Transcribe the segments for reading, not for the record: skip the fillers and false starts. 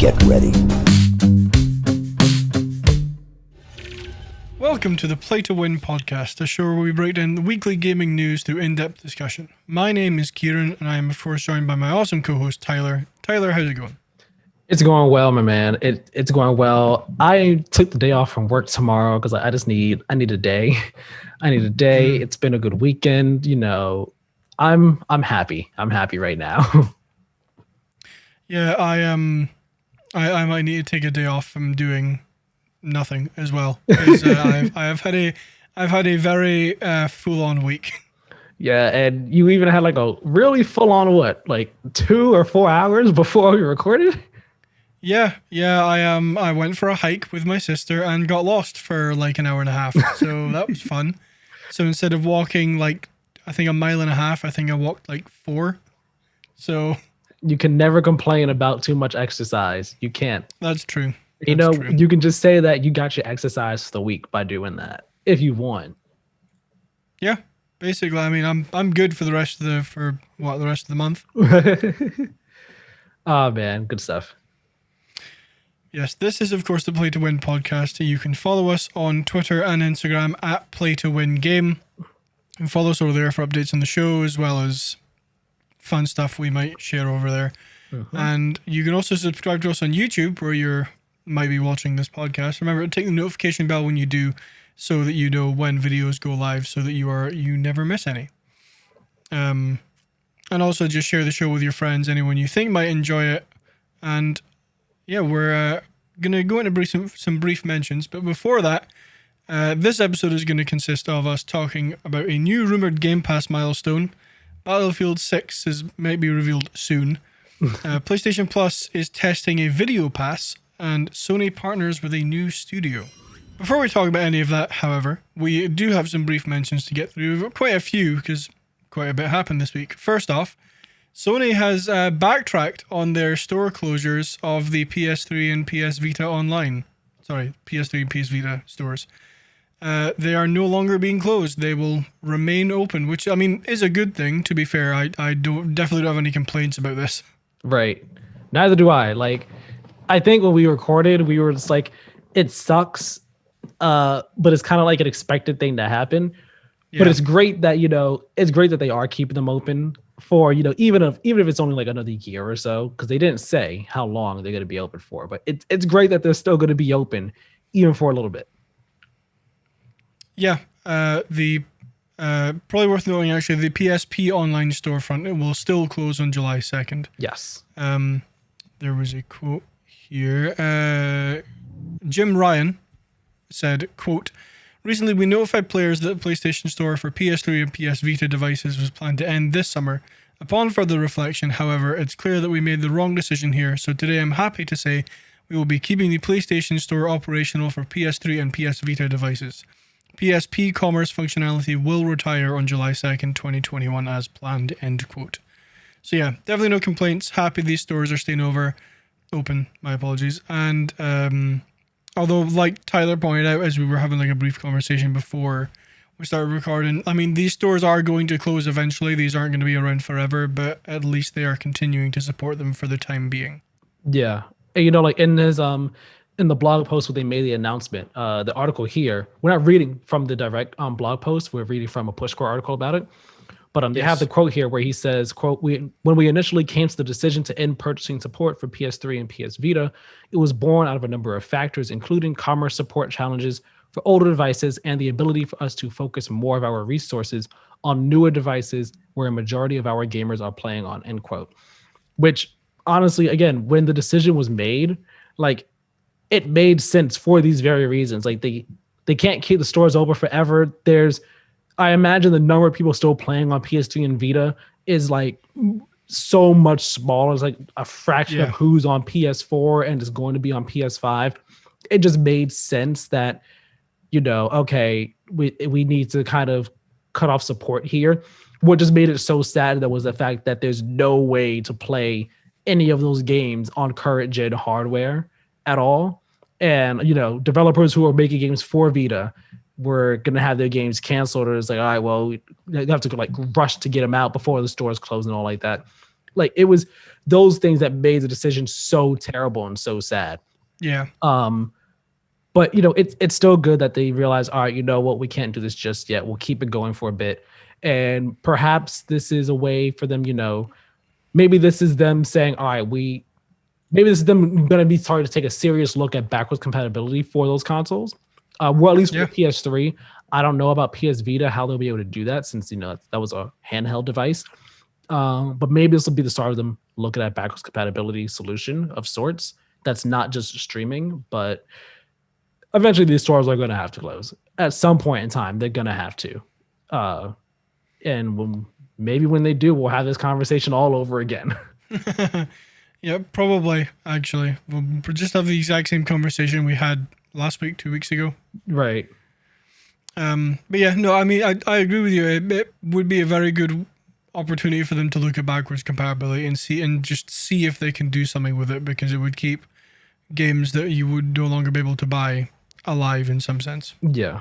Get ready. Welcome to the Play to Win podcast, a show where we break down the weekly gaming news through in-depth discussion. My name is Keiran, and I am of course joined by my awesome co-host Tyler. Tyler, how's it going? It's going well, my man. It's going well. I took the day off from work tomorrow because I need a day. I need a day. It's been a good weekend. You know, I'm happy. I'm happy right now. Yeah, I might need to take a day off from doing nothing as well. I've had a very full-on week. Yeah, and you even had like a really full-on like 2 or 4 hours before we recorded? Yeah. I went for a hike with my sister and got lost for like an hour and a half. So that was fun. So instead of walking like I think a mile and a half, I think I walked like 4. So you can never complain about too much exercise. You can't. That's true. You can just say that you got your exercise for the week by doing that if you want. Yeah, basically. I mean, I'm good for the rest of the month. Oh man, good stuff. Yes, this is of course the Play to Win podcast. You can follow us on Twitter and Instagram at Play to Win Game, and follow us over there for updates on the show as well as fun stuff we might share over there. Mm-hmm. And you can also subscribe to us on YouTube where you might be watching this podcast. Remember to take the notification bell when you do, so that you know when videos go live, so that you never miss any. And also just share the show with your friends, anyone you think might enjoy it. And yeah, we're gonna go into some brief mentions, but before that, this episode is going to consist of us talking about a new rumored Game Pass milestone. Battlefield 6 might be revealed soon. PlayStation Plus is testing a video pass, and Sony partners with a new studio. Before we talk about any of that, however, we do have some brief mentions to get through. Quite a few, because quite a bit happened this week. First off, Sony has backtracked on their store closures of the PS3 and PS Vita online. Sorry, PS3 and PS Vita stores. They are no longer being closed. They will remain open, which, I mean, is a good thing, to be fair. I definitely don't have any complaints about this. Right. Neither do I. Like, I think when we recorded, we were just like, it sucks, but it's kind of like an expected thing to happen. Yeah. But it's great that, they are keeping them open for, even if it's only like another year or so, because they didn't say how long they're going to be open for. But it's great that they're still going to be open, even for a little bit. Yeah, probably worth noting actually, the PSP online storefront, it will still close on July 2nd. Yes. There was a quote here. Jim Ryan said, quote, "Recently we notified players that the PlayStation Store for PS3 and PS Vita devices was planned to end this summer. Upon further reflection, however, it's clear that we made the wrong decision here, so today I'm happy to say we will be keeping the PlayStation Store operational for PS3 and PS Vita devices. PSP commerce functionality will retire on July 2nd, 2021 as planned," end quote. So yeah, definitely no complaints. Happy these stores are staying open, my apologies. And although, like Tyler pointed out, as we were having like a brief conversation before we started recording, I mean, these stores are going to close eventually. These aren't going to be around forever, but at least they are continuing to support them for the time being. Yeah. And, like in this, in the blog post where they made the announcement, the article here, we're not reading from the direct blog post, we're reading from a PushScore article about it. But they have the quote here where he says, quote, when we initially came to the decision to end purchasing support for PS3 and PS Vita, it was born out of a number of factors, including commerce support challenges for older devices and the ability for us to focus more of our resources on newer devices where a majority of our gamers are playing on, end quote. Which, honestly, again, when the decision was made, like, it made sense for these very reasons. Like, they can't keep the stores open forever. I imagine the number of people still playing on PS3 and Vita is like so much smaller. It's like a fraction of who's on PS4 and is going to be on PS5. It just made sense that, okay, we need to kind of cut off support here. What just made it so sad that was the fact that there's no way to play any of those games on current gen hardware at all. And, developers who are making games for Vita were going to have their games canceled, or it's like, all right, well, you have to rush to get them out before the stores close and all like that. Like it was those things that made the decision so terrible and so sad. Yeah. But you know, it's still good that they realize, all right, you know what, we can't do this just yet. We'll keep it going for a bit. And perhaps this is a way for them, you know, maybe this is them saying, all right, maybe this is them going to be starting to take a serious look at backwards compatibility for those consoles. Well, at least for PS3. I don't know about PS Vita, how they'll be able to do that since, you know, that was a handheld device. But maybe this will be the start of them looking at backwards compatibility solution of sorts. That's not just streaming, but eventually these stores are going to have to close at some point in time. They're going to have to. And maybe when they do, we'll have this conversation all over again. Yeah, probably, actually. We'll just have the exact same conversation we had last week, 2 weeks ago. Right. But yeah, no, I mean, I agree with you. It would be a very good opportunity for them to look at backwards compatibility and just see if they can do something with it, because it would keep games that you would no longer be able to buy alive in some sense. Yeah.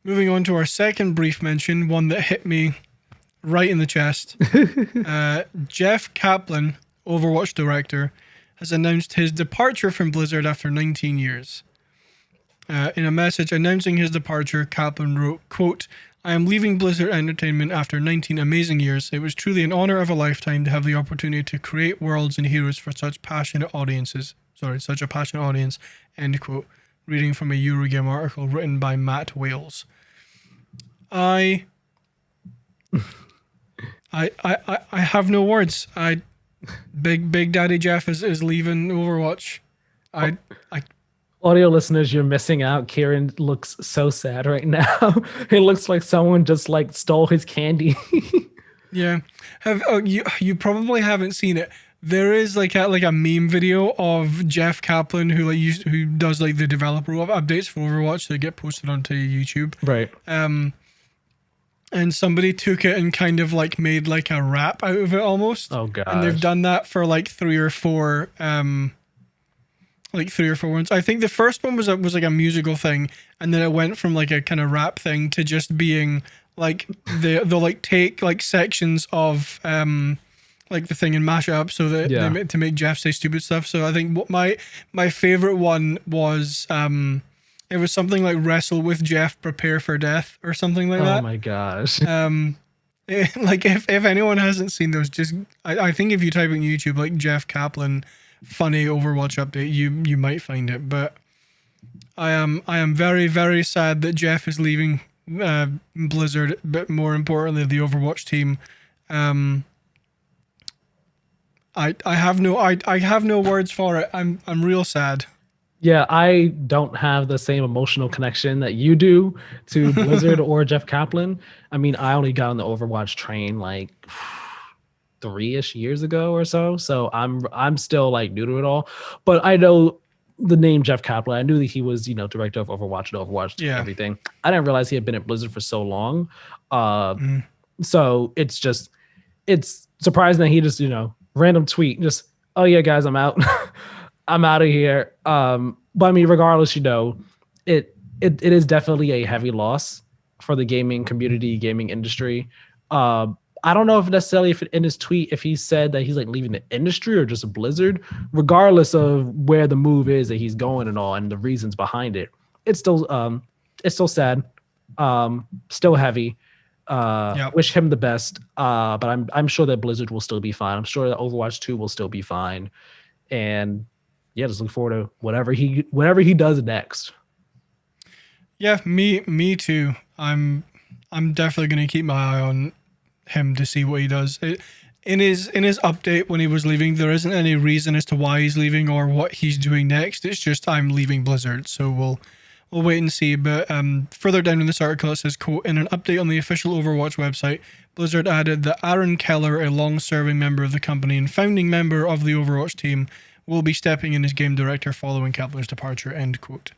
Moving on to our second brief mention, one that hit me right in the chest. Jeff Kaplan, Overwatch director, has announced his departure from Blizzard after 19 years. In a message announcing his departure, Kaplan wrote, quote, "I am leaving Blizzard Entertainment after 19 amazing years. It was truly an honor of a lifetime to have the opportunity to create worlds and heroes for such a passionate audience, end quote. Reading from a Eurogame article written by Matt Wales. I have no words. Big Daddy Jeff is leaving Overwatch. Audio listeners, you're missing out. Keiran looks so sad right now. It looks like someone just like stole his candy. Yeah. You probably haven't seen it. There is like a meme video of Jeff Kaplan who does like the developer updates for Overwatch that get posted onto YouTube. Right. And somebody took it and kind of like made like a rap out of it almost. Oh god. And they've done that for like three or four ones. I think the first one was like a musical thing, and then it went from like a kind of rap thing to just being like they'll like take like sections of like the thing and mash it up so that to make Jeff say stupid stuff. So I think what my favorite one was it was something like wrestle with Jeff, prepare for death or something like that. Oh my gosh. Like if anyone hasn't seen those, just I think if you type in YouTube like Jeff Kaplan funny Overwatch update, you might find it. But I am very, very sad that Jeff is leaving Blizzard, but more importantly the Overwatch team. I have no words for it. I'm real sad. Yeah, I don't have the same emotional connection that you do to Blizzard or Jeff Kaplan. I mean, I only got on the Overwatch train like 3-ish years ago or so. So I'm still like new to it all. But I know the name Jeff Kaplan. I knew that he was, director of Overwatch and Overwatch everything. I didn't realize he had been at Blizzard for so long. So it's surprising that he just, random tweet, just, oh yeah, guys, I'm out. I'm out of here. But I mean, regardless, it is definitely a heavy loss for the gaming community, gaming industry. I don't know if necessarily if in his tweet, if he said that he's like leaving the industry or just a Blizzard, regardless of where the move is that he's going and all, and the reasons behind it, it's still sad, still heavy. Wish him the best. But I'm sure that Blizzard will still be fine. I'm sure that Overwatch 2 will still be fine. And yeah, just look forward to whatever he does next. Yeah, me too. I'm definitely gonna keep my eye on him to see what he does. In his update when he was leaving, there isn't any reason as to why he's leaving or what he's doing next. It's just I'm leaving Blizzard. So we'll wait and see. But further down in this article, it says, quote, in an update on the official Overwatch website, Blizzard added that Aaron Keller, a long-serving member of the company and founding member of the Overwatch team, will be stepping in as game director following Kaplan's departure, end quote.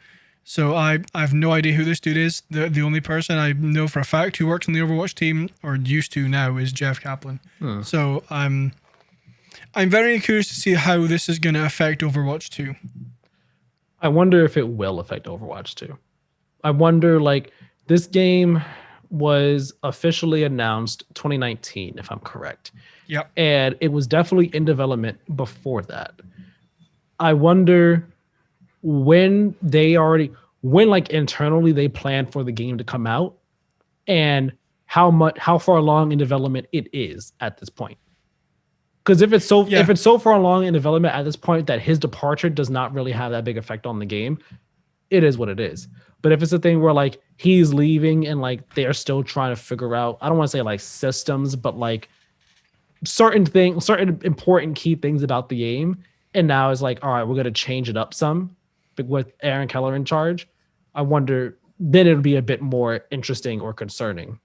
So I have no idea who this dude is. The only person I know for a fact who works on the Overwatch team, or used to now, is Jeff Kaplan. So I'm very curious to see how this is going to affect Overwatch 2. I wonder if it will affect Overwatch 2. I wonder, like, this game, was officially announced 2019, if I'm correct. Yep. And it was definitely in development before that. I wonder when like internally they planned for the game to come out and how far along in development it is at this point. Because if it's so far along in development at this point that his departure does not really have that big effect on the game, it is what it is. But if it's a thing where like he's leaving and like they're still trying to figure out, I don't want to say like systems, but like certain important key things about the game, and now it's like, all right, we're gonna change it up some with Aaron Keller in charge. I wonder then it would be a bit more interesting or concerning.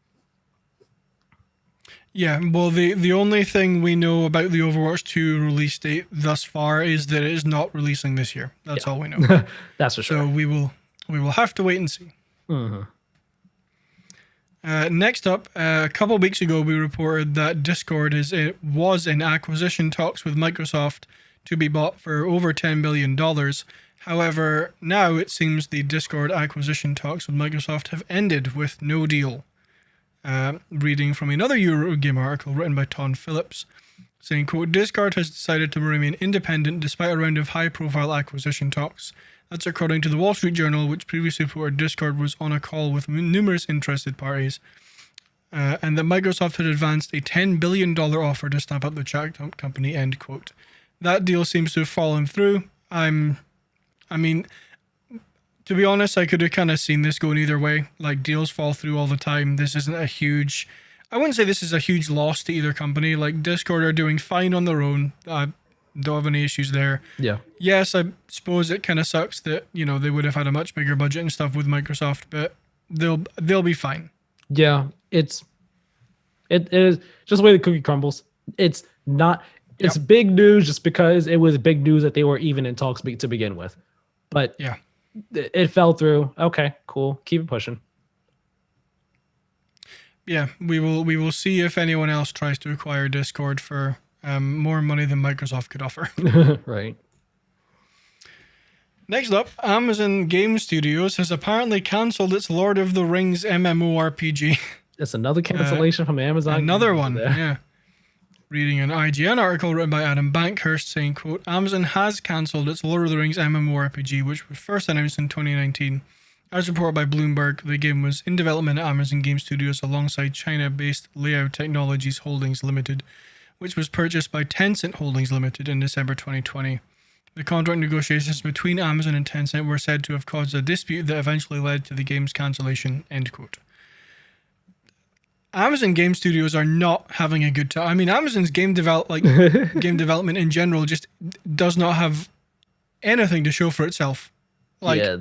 Yeah, well, the only thing we know about the Overwatch 2 release date thus far is that it is not releasing this year. That's all we know. That's for sure. So we will have to wait and see. Mm-hmm. Next up, a couple of weeks ago, we reported that Discord was in acquisition talks with Microsoft to be bought for over $10 billion. However, now it seems the Discord acquisition talks with Microsoft have ended with no deal. Reading from another Eurogame article written by Tom Phillips, saying, quote, Discord has decided to remain independent despite a round of high-profile acquisition talks. That's according to the Wall Street Journal, which previously reported Discord was on a call with numerous interested parties, and that Microsoft had advanced a $10 billion offer to snap up the chat company, end quote. That deal seems to have fallen through. To be honest, I could have kind of seen this going either way. Like, deals fall through all the time. This isn't I wouldn't say this is a huge loss to either company. Like, Discord are doing fine on their own. I don't have any issues there. Yeah. Yes, I suppose it kind of sucks that, they would have had a much bigger budget and stuff with Microsoft, but they'll be fine. Yeah, it is just the way the cookie crumbles. It's not, it's big news just because it was big news that they were even in talks to begin with. But yeah. It fell through. Okay, cool. Keep it pushing. Yeah, we will see if anyone else tries to acquire Discord for more money than Microsoft could offer. Right. Next up, Amazon Game Studios has apparently cancelled its Lord of the Rings MMORPG. It's another cancellation from Amazon. Another one, yeah. Reading an IGN article written by Adam Bankhurst saying, quote, Amazon has cancelled its Lord of the Rings MMORPG, which was first announced in 2019. As reported by Bloomberg, the game was in development at Amazon Game Studios alongside China-based Layout Technologies Holdings Limited, which was purchased by Tencent Holdings Limited in December 2020. The contract negotiations between Amazon and Tencent were said to have caused a dispute that eventually led to the game's cancellation, end quote. Amazon Game Studios are not having a good time. I mean, Amazon's game development in general just does not have anything to show for itself. Like, yeah,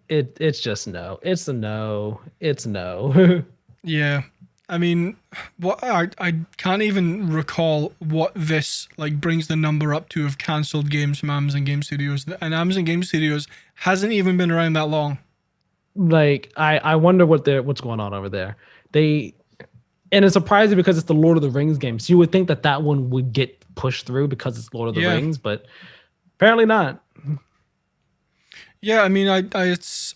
it's just no. It's a no. It's no. Yeah. I mean, what I can't even recall what this brings the number up to of cancelled games from Amazon Game Studios, and Amazon Game Studios hasn't even been around that long. Like, I wonder what's going on over there. And it's surprising because it's the Lord of the Rings game. So you would think that one would get pushed through because it's Lord of the Rings, but apparently not. Yeah, I mean, it's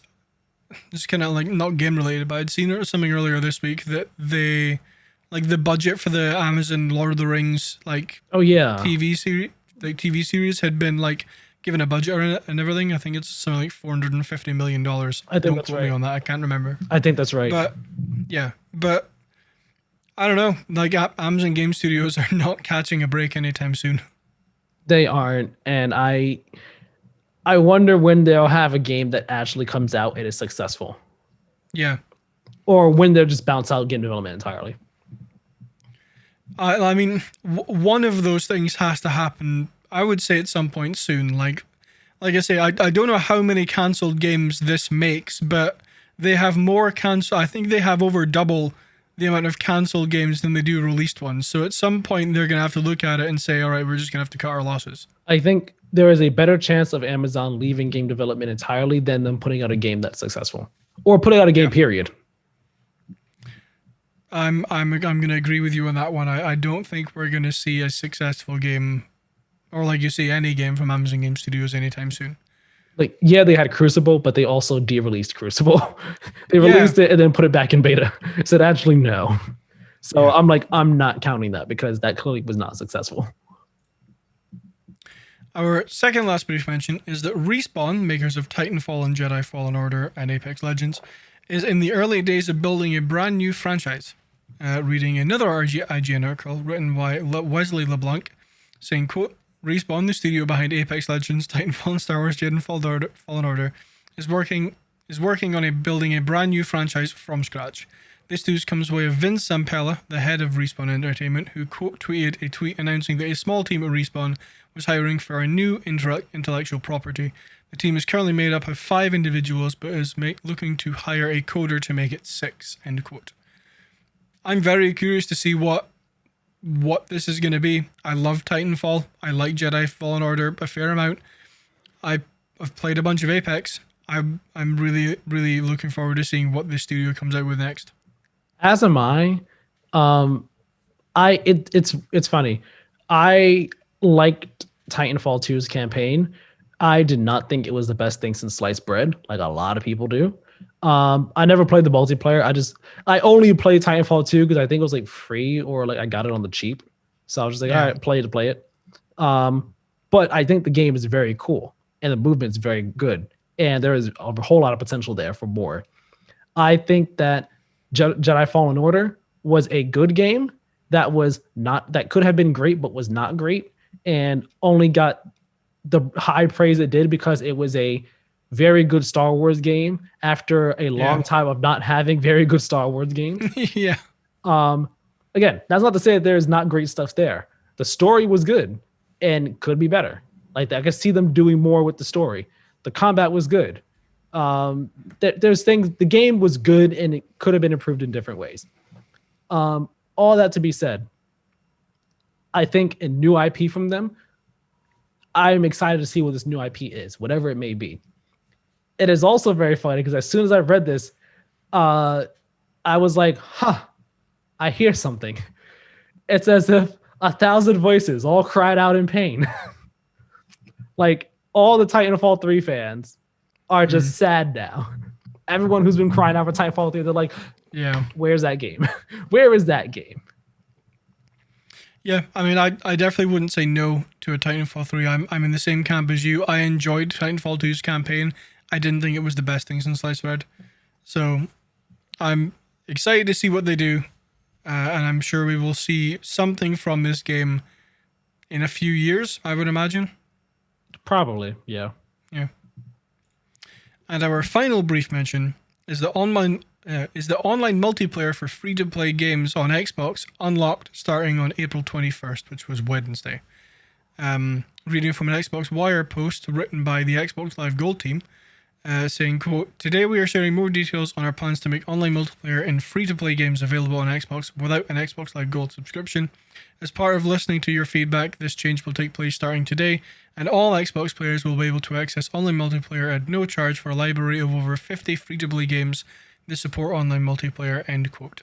kind of not game related, but I'd seen something earlier this week that the budget for the Amazon Lord of the Rings TV series had been given a budget on it and everything. I think it's something like $450 million. I think Don't that's quote right. me on that. I can't remember. I think that's right. But yeah, I don't know. Amazon Game Studios are not catching a break anytime soon. They aren't, and I wonder when they'll have a game that actually comes out and is successful. Yeah. Or when they'll just bounce out game development entirely. I mean, one of those things has to happen, I would say, at some point soon. Like I say, I don't know how many cancelled games this makes, but they have more I think they have over double the amount of cancelled games than they do released ones. So at some point, they're going to have to look at it and say, all right, we're just going to have to cut our losses. I think there is a better chance of Amazon leaving game development entirely than them putting out a game that's successful. Or putting out a game, period. I'm going to agree with you on that one. I don't think we're going to see a successful game, or like you say, any game from Amazon Game Studios anytime soon. Like, yeah, they had Crucible, but they also de-released Crucible. They released it and then put it back in beta. Said actually no. So I'm like, I'm not counting that because that clearly was not successful. Our second last brief mention is that Respawn, makers of Titanfall and Jedi Fallen Order and Apex Legends, is in the early days of building a brand new franchise. Reading another IGN article written by Wesley LeBlanc, saying, quote, Respawn, the studio behind Apex Legends, Titanfall, and Star Wars Jedi Fallen Order, is working on building a brand new franchise from scratch. This news comes by Vince Zampella, the head of Respawn Entertainment, who quote tweeted a tweet announcing that a small team at Respawn was hiring for a new intellectual property. The team is currently made up of 5 individuals, but is looking to hire a coder to make it 6. End quote. I'm very curious to see what this is going to be. I love Titanfall. I like Jedi Fallen Order a fair amount. I've played a bunch of Apex. I'm really, really looking forward to seeing what this studio comes out with next. As am I. It's funny. I liked Titanfall 2's campaign. I did not think it was the best thing since sliced bread, like a lot of people do. I never played the multiplayer. I only played Titanfall 2 because I think it was like free or like I got it on the cheap. So I was just like, all right, play it. But I think the game is very cool and the movement is very good. And there is a whole lot of potential there for more. I think that Jedi Fallen Order was a good game that could have been great, but was not great, and only got the high praise it did because it was a very good Star Wars game after a long time of not having very good Star Wars games. Yeah. Again, that's not to say that there's not great stuff there. The story was good and could be better. Like I could see them doing more with the story. The combat was good. There's things. The game was good and it could have been improved in different ways. All that to be said, I think a new IP from them. I'm excited to see what this new IP is, whatever it may be. It is also very funny because as soon as I read this, I was like, I hear something. It's as if 1,000 voices all cried out in pain. Like all the Titanfall 3 fans are just sad now. Everyone who's been crying out for Titanfall 3, they're like, where's that game? Where is that game? Yeah, I mean, I definitely wouldn't say no to a Titanfall 3. I'm in the same camp as you. I enjoyed Titanfall 2's campaign. I didn't think it was the best thing since sliced bread. So I'm excited to see what they do. And I'm sure we will see something from this game in a few years, I would imagine. Probably, yeah. Yeah. And our final brief mention is the online multiplayer for free-to-play games on Xbox unlocked starting on April 21st, which was Wednesday. Reading from an Xbox Wire post written by the Xbox Live Gold team, saying, quote, today we are sharing more details on our plans to make online multiplayer in free-to-play games available on Xbox without an Xbox Live Gold subscription. As part of listening to your feedback, this change will take place starting today, and all Xbox players will be able to access online multiplayer at no charge for a library of over 50 free-to-play games that support online multiplayer, end quote.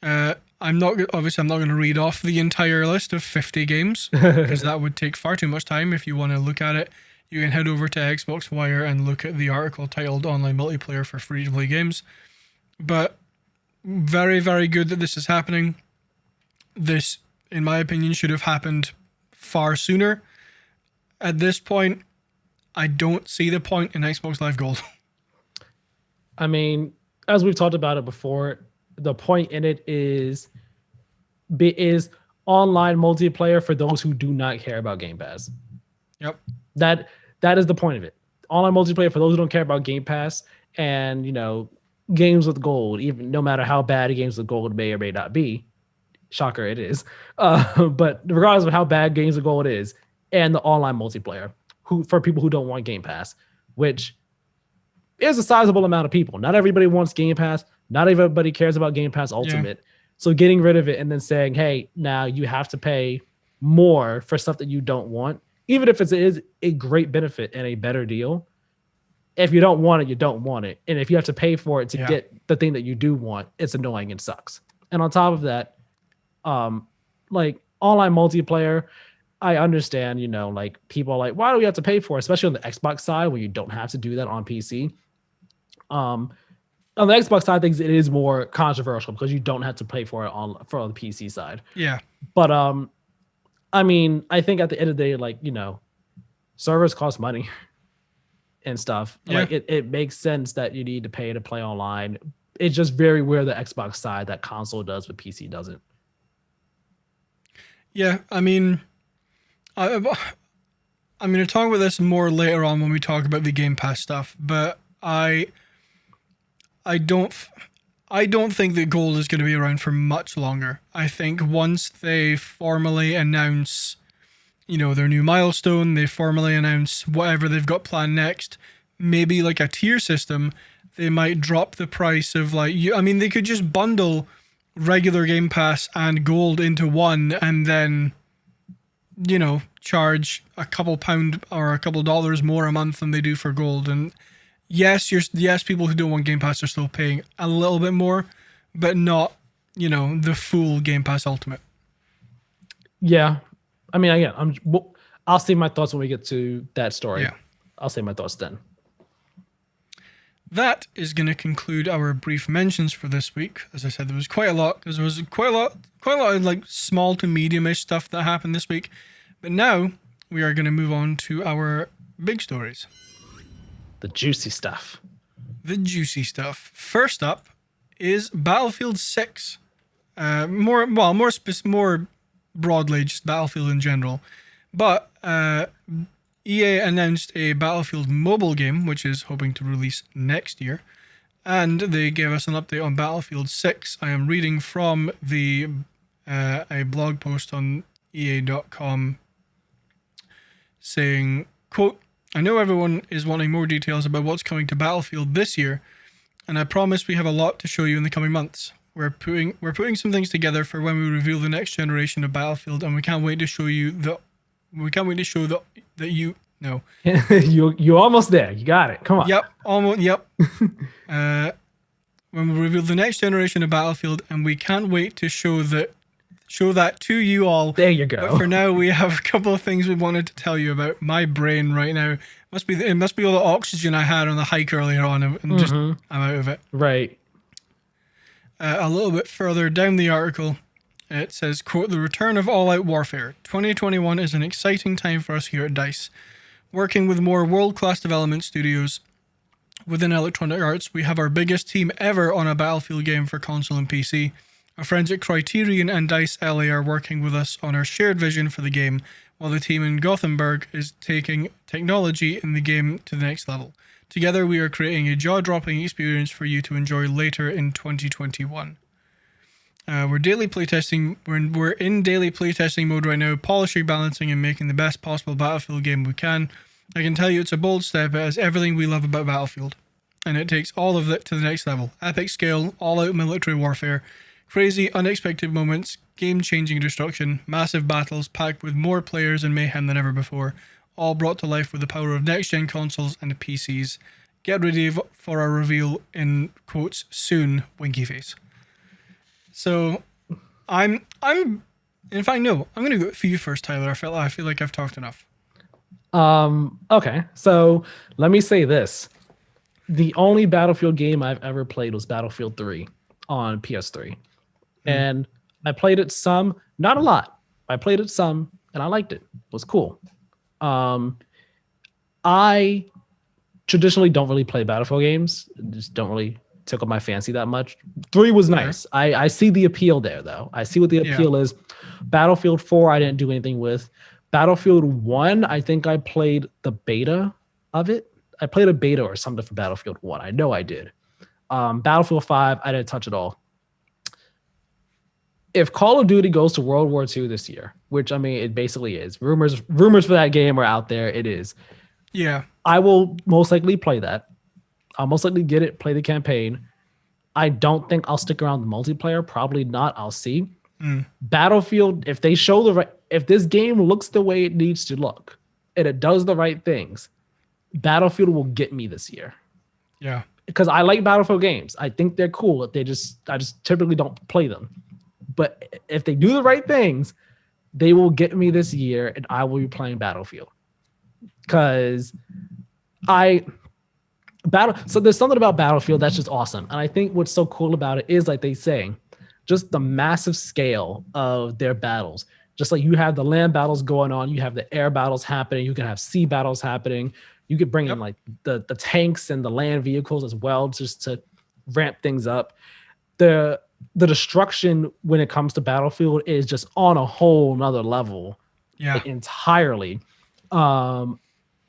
I'm not going to read off the entire list of 50 games because that would take far too much time. If you want to look at it, you can head over to Xbox Wire and look at the article titled Online Multiplayer for Free-to-Play Games. But very, very good that this is happening. This, in my opinion, should have happened far sooner. At this point, I don't see the point in Xbox Live Gold. I mean, as we've talked about it before, the point in it is online multiplayer for those who do not care about Game Pass. Yep. That is the point of it. Online multiplayer for those who don't care about Game Pass and, games with gold, even no matter how bad games with gold may or may not be. Shocker, it is. But regardless of how bad games with gold is, and the online multiplayer for people who don't want Game Pass, which is a sizable amount of people. Not everybody wants Game Pass. Not everybody cares about Game Pass Ultimate. Yeah. So getting rid of it and then saying, hey, now you have to pay more for stuff that you don't want, even if it is a great benefit and a better deal. If you don't want it, you don't want it. And if you have to pay for it to get the thing that you do want, it's annoying and sucks. And on top of that, like online multiplayer, I understand, like people are like, why do we have to pay for it? Especially on the Xbox side where you don't have to do that on PC. On the Xbox side, things it is more controversial because you don't have to pay for it on the PC side. Yeah. But I mean, I think at the end of the day, like, servers cost money and stuff. Yeah. Like it makes sense that you need to pay to play online. It's just very weird the Xbox side that console does, but PC doesn't. Yeah, I mean, I'm going to talk about this more later on when we talk about the Game Pass stuff, but I don't think that Gold is going to be around for much longer. I think once they formally announce, their new Milestone, they formally announce whatever they've got planned next, maybe like a tier system, they might drop the price of they could just bundle regular Game Pass and Gold into one and then, charge a couple pound or a couple dollars more a month than they do for Gold. And yes, people who don't want Game Pass are still paying a little bit more, but not, the full Game Pass Ultimate. Yeah. I mean, again, I'll say my thoughts when we get to that story. Yeah. I'll say my thoughts then. That is going to conclude our brief mentions for this week. As I said, there was quite a lot of like small to medium-ish stuff that happened this week. But now we are going to move on to our big stories. The juicy stuff. The juicy stuff. First up is Battlefield 6. More broadly, just Battlefield in general. But EA announced a Battlefield mobile game, which is hoping to release next year. And they gave us an update on Battlefield 6. I am reading from a blog post on EA.com saying, quote, I know everyone is wanting more details about what's coming to Battlefield this year, and I promise we have a lot to show you in the coming months. We're putting some things together for when we reveal the next generation of Battlefield, and we can't wait to show that you know. You're almost there. You got it. Come on. Yep. Almost. Yep. When we reveal the next generation of Battlefield, and we can't wait to show that to you all. There you go. But for now, we have a couple of things we wanted to tell you about. My brain right now it must be all the oxygen I had on the hike earlier on, and just I'm out of it. Right. A little bit further down the article, it says, quote, the return of all-out warfare. 2021 is an exciting time for us here at DICE. Working with more world-class development studios within Electronic Arts, we have our biggest team ever on a Battlefield game for console and PC. Our friends at Criterion and DICE LA are working with us on our shared vision for the game, while the team in Gothenburg is taking technology in the game to the next level. Together, we are creating a jaw-dropping experience for you to enjoy later in 2021. We're in daily playtesting mode right now, polishing, balancing, and making the best possible Battlefield game we can. I can tell you it's a bold step. It has everything we love about Battlefield, and it takes all of it to the next level. Epic scale, all-out military warfare, crazy, unexpected moments, game-changing destruction, massive battles packed with more players and mayhem than ever before, all brought to life with the power of next-gen consoles and PCs. Get ready for our reveal in quotes soon, winky face. So, I'm going to go for you first, Tyler. I feel like I've talked enough. Okay. So let me say this. The only Battlefield game I've ever played was Battlefield 3 on PS3. And I played it some, not a lot. I played it some and I liked it. It was cool. I traditionally don't really play Battlefield games. Just don't really tickle my fancy that much. 3 was nice. I see the appeal there, though. I see what the appeal is. Battlefield 4, I didn't do anything with. Battlefield 1, I think I played the beta of it. I played a beta or something for Battlefield 1. I know I did. Battlefield 5, I didn't touch at all. If Call of Duty goes to World War II this year, which, I mean, it basically is. Rumors for that game are out there. It is. Yeah. I will most likely play that. I'll most likely get it, play the campaign. I don't think I'll stick around the multiplayer. Probably not. I'll see. Battlefield, if they show if this game looks the way it needs to look and it does the right things, Battlefield will get me this year. Yeah. Because I like Battlefield games. I think they're cool. I just typically don't play them. But if they do the right things, they will get me this year, and I will be playing Battlefield. Because so there's something about Battlefield that's just awesome. And I think what's so cool about it is, like they say, just the massive scale of their battles. Just like you have the land battles going on, you have the air battles happening, you can have sea battles happening. You could bring in like the tanks and the land vehicles as well, just to ramp things up. The destruction when it comes to Battlefield is just on a whole nother level. Yeah. Like, entirely. I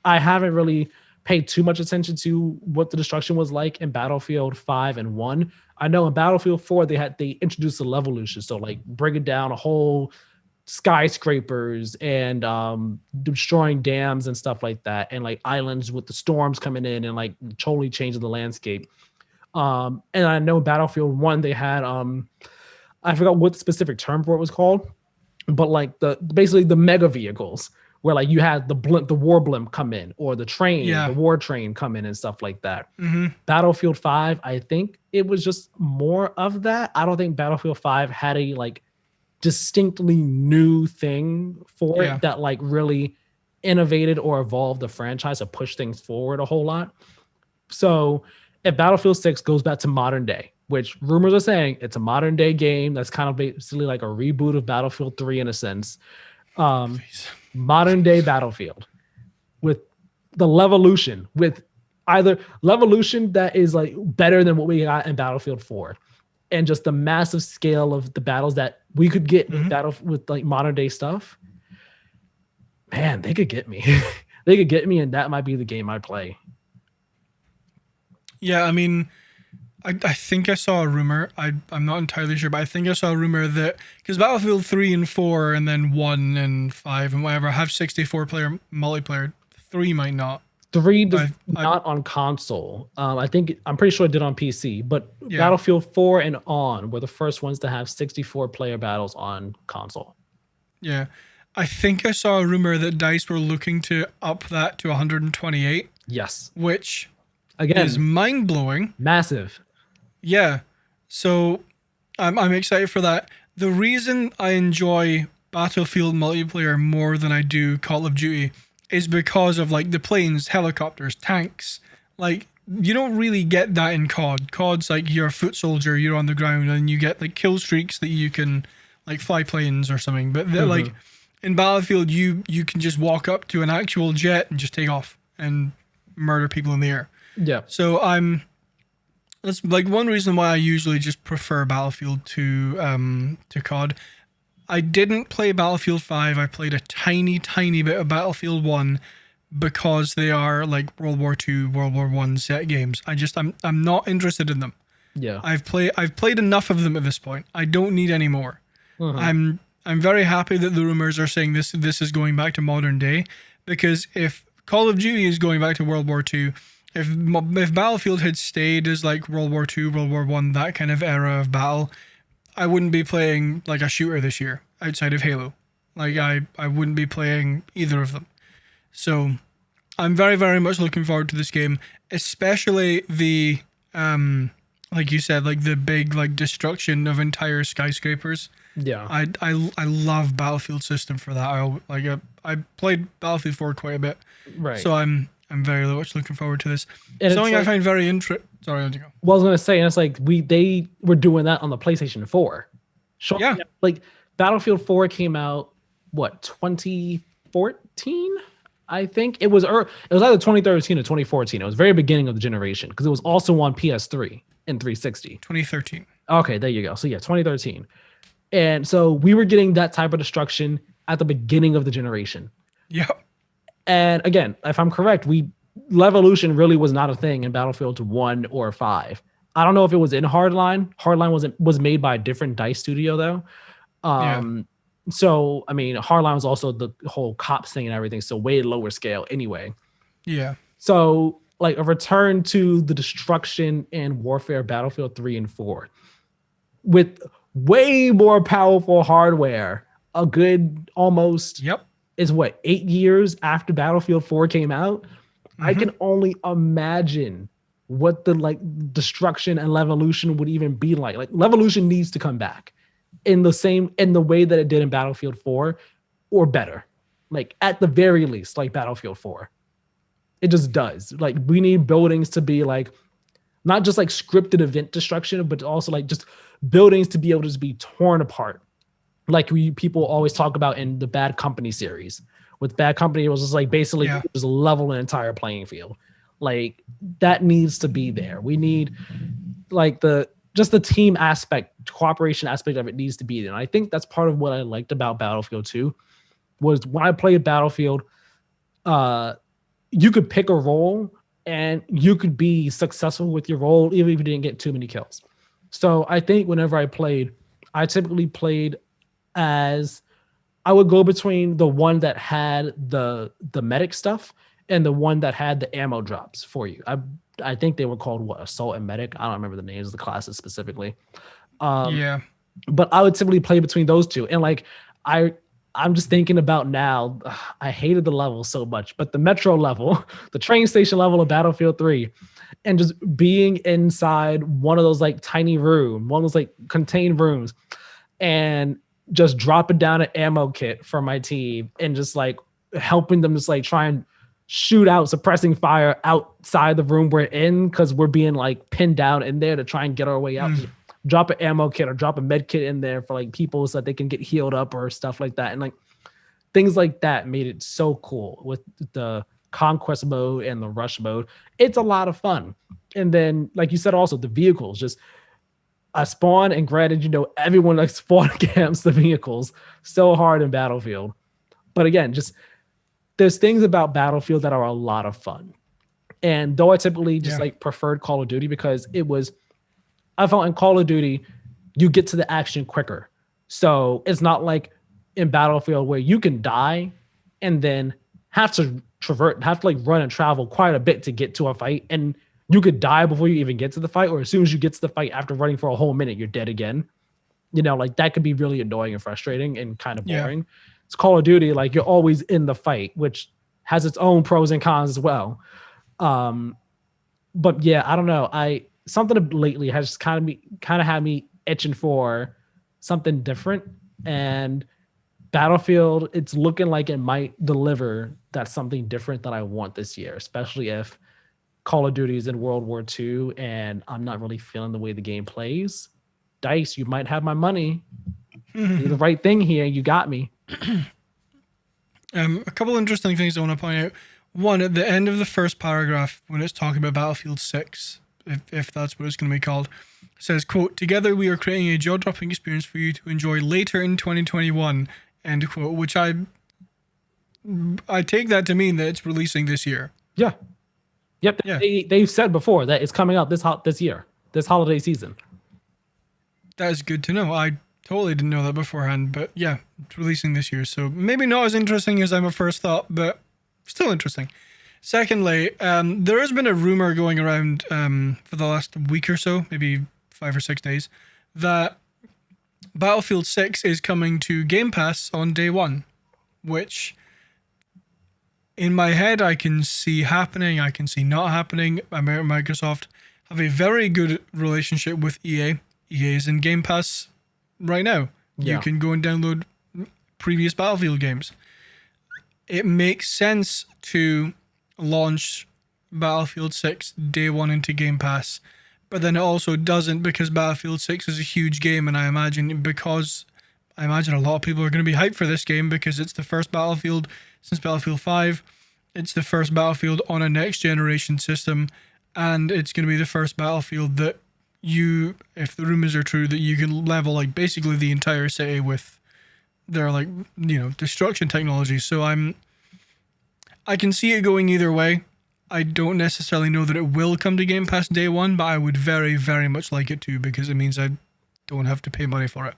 haven't really paid too much attention to what the destruction was like in Battlefield 5 and 1. I know in Battlefield 4 they introduced the levolution, so like breaking down a whole skyscrapers and destroying dams and stuff like that, and like islands with the storms coming in and like totally changing the landscape. And I know Battlefield 1 they had I forgot what the specific term for it was called, but like basically the mega vehicles, where like you had the war blimp come in, or the train, the war train come in and stuff like that. Battlefield 5, I think it was just more of that. I don't think Battlefield 5 had a like distinctly new thing for it that like really innovated or evolved the franchise or pushed things forward a whole lot. So if Battlefield 6 goes back to modern day, which rumors are saying it's a modern day game that's kind of basically like a reboot of Battlefield 3 in a sense, modern day Battlefield with the levolution, with either levolution that is like better than what we got in Battlefield 4, and just the massive scale of the battles that we could get with like modern day stuff. Man, they could get me. They could get me, and that might be the game I play. Yeah, I mean, I think I saw a rumor. I'm not entirely sure, but I think I saw a rumor that because Battlefield 3 and 4 and then 1 and 5 and whatever have 64-player multiplayer. 3 might not. 3 does not on console. I'm pretty sure it did on PC, but Battlefield 4 and on were the first ones to have 64-player battles on console. Yeah. I think I saw a rumor that DICE were looking to up that to 128. Yes. Which, again, is mind-blowing. Massive. Yeah. So I'm excited for that. The reason I enjoy Battlefield multiplayer more than I do Call of Duty is because of like the planes, helicopters, tanks. Like you don't really get that in COD. COD's like you're a foot soldier, you're on the ground, and you get like kill streaks that you can like fly planes or something. But they're like in Battlefield, you can just walk up to an actual jet and just take off and murder people in the air. Yeah. So that's like one reason why I usually just prefer Battlefield to COD. I didn't play Battlefield 5. I played a tiny bit of Battlefield 1 because they are like World War II, World War I set games. I'm not interested in them. Yeah. I've played enough of them at this point. I don't need any more. I'm very happy that the rumors are saying this is going back to modern day, because if Call of Duty is going back to World War II, if Battlefield had stayed as like World War II, World War I, that kind of era of battle, I wouldn't be playing like a shooter this year outside of Halo. Like I wouldn't be playing either of them. So I'm very, very much looking forward to this game, especially the like you said, like the big like destruction of entire skyscrapers. Yeah. I love Battlefield system for that. I played Battlefield 4 quite a bit. Right. So I'm very much looking forward to this. And something like, I find very interesting. Sorry, how'd you go? Well, I was gonna say, and it's like they were doing that on the PlayStation 4. Yeah. Like Battlefield 4 came out 2014? I think it was either 2013 or 2014. It was very beginning of the generation, because it was also on PS3 and 360. 2013. Okay, there you go. So yeah, 2013. And so we were getting that type of destruction at the beginning of the generation. Yeah. And again, if I'm correct, Levolution really was not a thing in Battlefield 1 or 5. I don't know if it was in Hardline. Hardline was made by a different DICE studio though. So I mean, Hardline was also the whole cops thing and everything, so way lower scale anyway. Yeah. So like a return to the destruction and warfare Battlefield 3 and 4 with way more powerful hardware. A good almost is 8 years after Battlefield 4 came out. I can only imagine what the like destruction and Levolution would even be like. Like Levolution needs to come back in the way that it did in Battlefield 4, or better. Like at the very least, like Battlefield 4. It just does. Like we need buildings to be like not just like scripted event destruction, but also like just buildings to be able to just be torn apart. Like people always talk about in the Bad Company series. With Bad Company, it was just like basically just level an entire playing field. Like that needs to be there. We need like the team aspect, cooperation aspect of it needs to be there. And I think that's part of what I liked about Battlefield 2 was when I played Battlefield, you could pick a role and you could be successful with your role even if you didn't get too many kills. So I think whenever I played, I typically played as I would go between the one that had the medic stuff and the one that had the ammo drops for you. I think they were called what, assault and medic. I don't remember the names of the classes specifically. But I would typically play between those two. And like I'm just thinking about now, I hated the level so much, but the metro level, the train station level of Battlefield 3, and just being inside one of those like tiny room, one of those like contained rooms, and just dropping down an ammo kit for my team and just like helping them just like try and shoot out suppressing fire outside the room we're in because we're being like pinned down in there to try and get our way out. Drop an ammo kit or drop a med kit in there for like people so that they can get healed up or stuff like that. And like things like that made it so cool with the conquest mode and the rush mode. It's a lot of fun. And then, like you said, also the vehicles, just I spawn, and granted, you know, everyone like spawn camps the vehicles so hard in Battlefield. But again, just there's things about Battlefield that are a lot of fun. And though I typically just like preferred Call of Duty because I felt in Call of Duty, you get to the action quicker. So it's not like in Battlefield where you can die and then have to like run and travel quite a bit to get to a fight. And you could die before you even get to the fight, or as soon as you get to the fight after running for a whole minute, you're dead again. You know, like that could be really annoying and frustrating and kind of boring. Yeah. It's Call of Duty, like you're always in the fight, which has its own pros and cons as well. But yeah, I don't know. Something lately has kind of had me itching for something different, and Battlefield, it's looking like it might deliver that something different that I want this year, especially if Call of Duty is in World War II and I'm not really feeling the way the game plays. DICE, you might have my money. Do the right thing here. You got me. A couple interesting things I want to point out. One, at the end of the first paragraph, when it's talking about Battlefield 6, if that's what it's going to be called, it says, quote, "Together we are creating a jaw-dropping experience for you to enjoy later in 2021, end quote," which I take that to mean that it's releasing this year. Yeah. Yep. Yeah. They've said before that it's coming out this year, this holiday season. That is good to know. I totally didn't know that beforehand, but yeah, it's releasing this year. So maybe not as interesting as I first thought, but still interesting. Secondly, there has been a rumor going around for the last week or so, maybe 5 or 6 days, that Battlefield 6 is coming to Game Pass on day one, which in my head I can see happening, I can see not happening. Microsoft have a very good relationship with EA. EA is in Game Pass right now. Yeah. You can go and download previous Battlefield games. It makes sense to launch Battlefield 6 day one into Game Pass, but then it also doesn't, because Battlefield 6 is a huge game, and I imagine a lot of people are going to be hyped for this game because it's the first Battlefield since Battlefield 5. It's the first Battlefield on a next generation system, and it's going to be the first Battlefield that you, if the rumors are true, that you can level like basically the entire city with their like, you know, destruction technology. So I can see it going either way. I don't necessarily know that it will come to Game Pass day one, but I would very, very much like it to, because it means I don't have to pay money for it.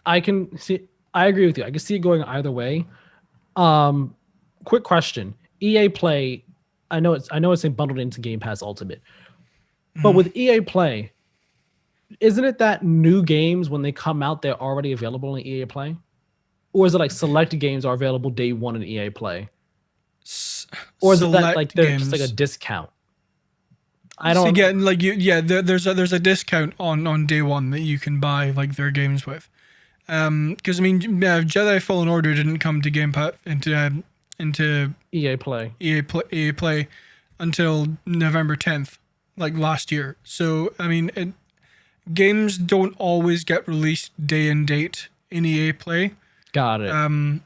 I agree with you. I can see it going either way. Quick question. EA Play, I know it's bundled into Game Pass Ultimate. But with EA Play, isn't it that new games when they come out they're already available in EA Play? Or is it like selected games are available day one in EA Play? Or is it that like there's just like a discount? I don't. So yeah, there's a discount on day one that you can buy like their games with. Because I mean, Jedi Fallen Order didn't come to Game Pass into EA Play. EA Play until November 10th, like last year. So I mean, games don't always get released day and date in EA Play. Got it.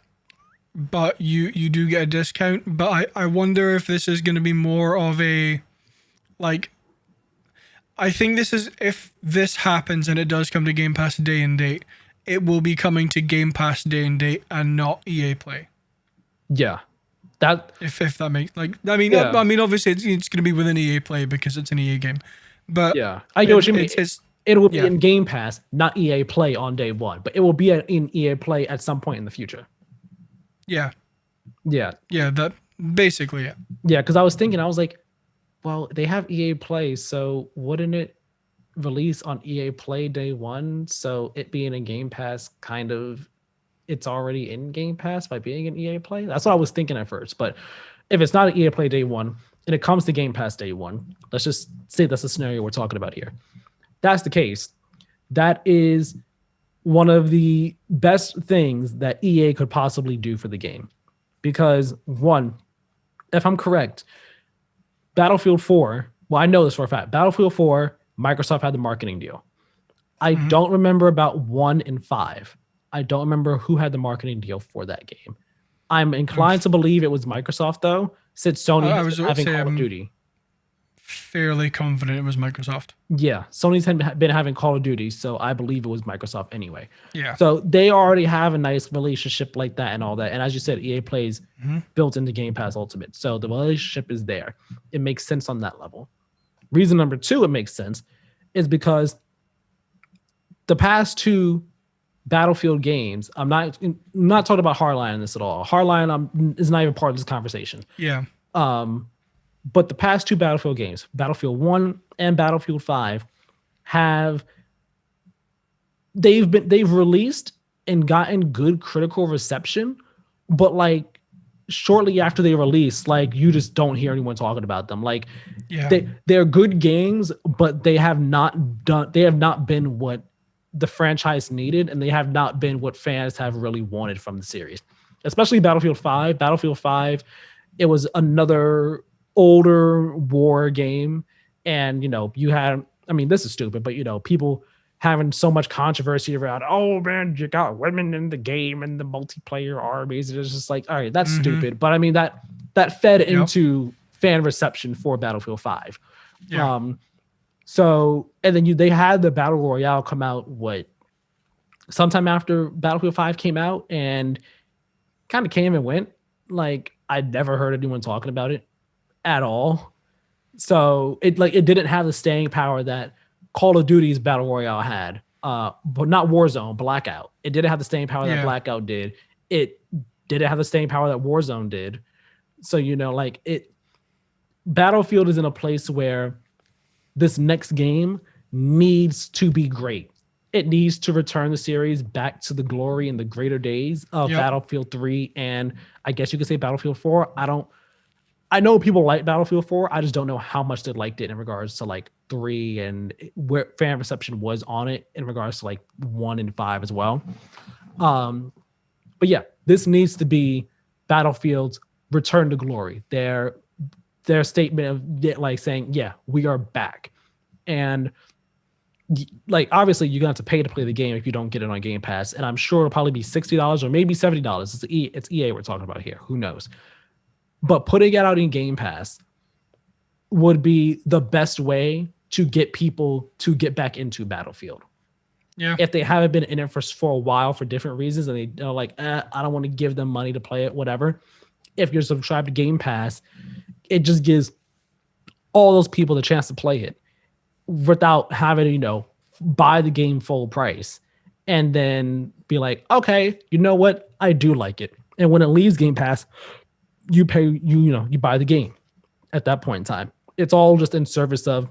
But you do get a discount. But I wonder if this is going to be more of a, like, I think this is, if this happens and it does come to Game Pass day and date, it will be coming to Game Pass day and date and not EA Play. Yeah. That if that makes, like, I mean, yeah. I mean, obviously it's going to be within EA Play because it's an EA game. But yeah, I know what you mean. It will be yeah. in Game Pass, not EA Play on day one, but it will be in EA Play at some point in the future. Yeah. Yeah. Yeah, that basically, yeah. Yeah, because I was thinking, I was like, well, they have EA Play, so wouldn't it release on EA Play day one? So it being in Game Pass, kind of, it's already in Game Pass by being in EA Play? That's what I was thinking at first. But if it's not an EA Play day one, and it comes to Game Pass day one, let's just say that's the scenario we're talking about here. That's the case. That is one of the best things that EA could possibly do for the game. Because one, if I'm correct, Battlefield 4, well, I know this for a fact. Battlefield 4, Microsoft had the marketing deal. I don't remember about 1 and 5. I don't remember who had the marketing deal for that game. I'm inclined to believe it was Microsoft, though, since Sony was having Call of Duty. Fairly confident it was Microsoft. Yeah, Sony's been having Call of Duty, so I believe it was Microsoft anyway. Yeah. So they already have a nice relationship like that and all that. And as you said, EA Plays built into Game Pass Ultimate. So the relationship is there. It makes sense on that level. Reason number two, it makes sense, is because the past two Battlefield games, I'm not talking about Hardline in this at all. Hardline is not even part of this conversation. Yeah. But the past two Battlefield games, Battlefield 1 and Battlefield 5, they've released and gotten good critical reception, but like shortly after they release, like you just don't hear anyone talking about them. Like they're good games, but they have not been what the franchise needed, and they have not been what fans have really wanted from the series. Especially Battlefield 5. Battlefield 5, it was another older war game, and you had, I mean, this is stupid, but people having so much controversy around, oh man, you got women in the game and the multiplayer armies, and it's just like, all right, that's stupid. But I mean, that fed into fan reception for Battlefield 5. So, and then they had the Battle Royale come out sometime after Battlefield 5 came out, and kind of came and went. Like, I'd never heard anyone talking about it at all. So it didn't have the staying power that Call of Duty's Battle Royale had, but not Warzone, Blackout. It didn't have the staying power that Blackout did. It didn't have the staying power that Warzone did. So, Battlefield is in a place where this next game needs to be great. It needs to return the series back to the glory and the greater days of Battlefield 3, and I guess you could say Battlefield 4. I know people like Battlefield 4. I just don't know how much they liked it in regards to like 3 and where fan reception was on it in regards to like 1 and 5 as well. But yeah, this needs to be Battlefield's return to glory. Their statement of like saying, yeah, we are back. And like, obviously you're going to have to pay to play the game if you don't get it on Game Pass. And I'm sure it'll probably be $60 or maybe $70. It's EA we're talking about here. Who knows? But putting it out in Game Pass would be the best way to get people to get back into Battlefield. Yeah. If they haven't been in it for a while for different reasons, and they are like, I don't want to give them money to play it, whatever. If you're subscribed to Game Pass, it just gives all those people the chance to play it without having to, buy the game full price and then be like, okay, you know what? I do like it. And when it leaves Game Pass, you pay, you buy the game at that point in time. It's all just in service of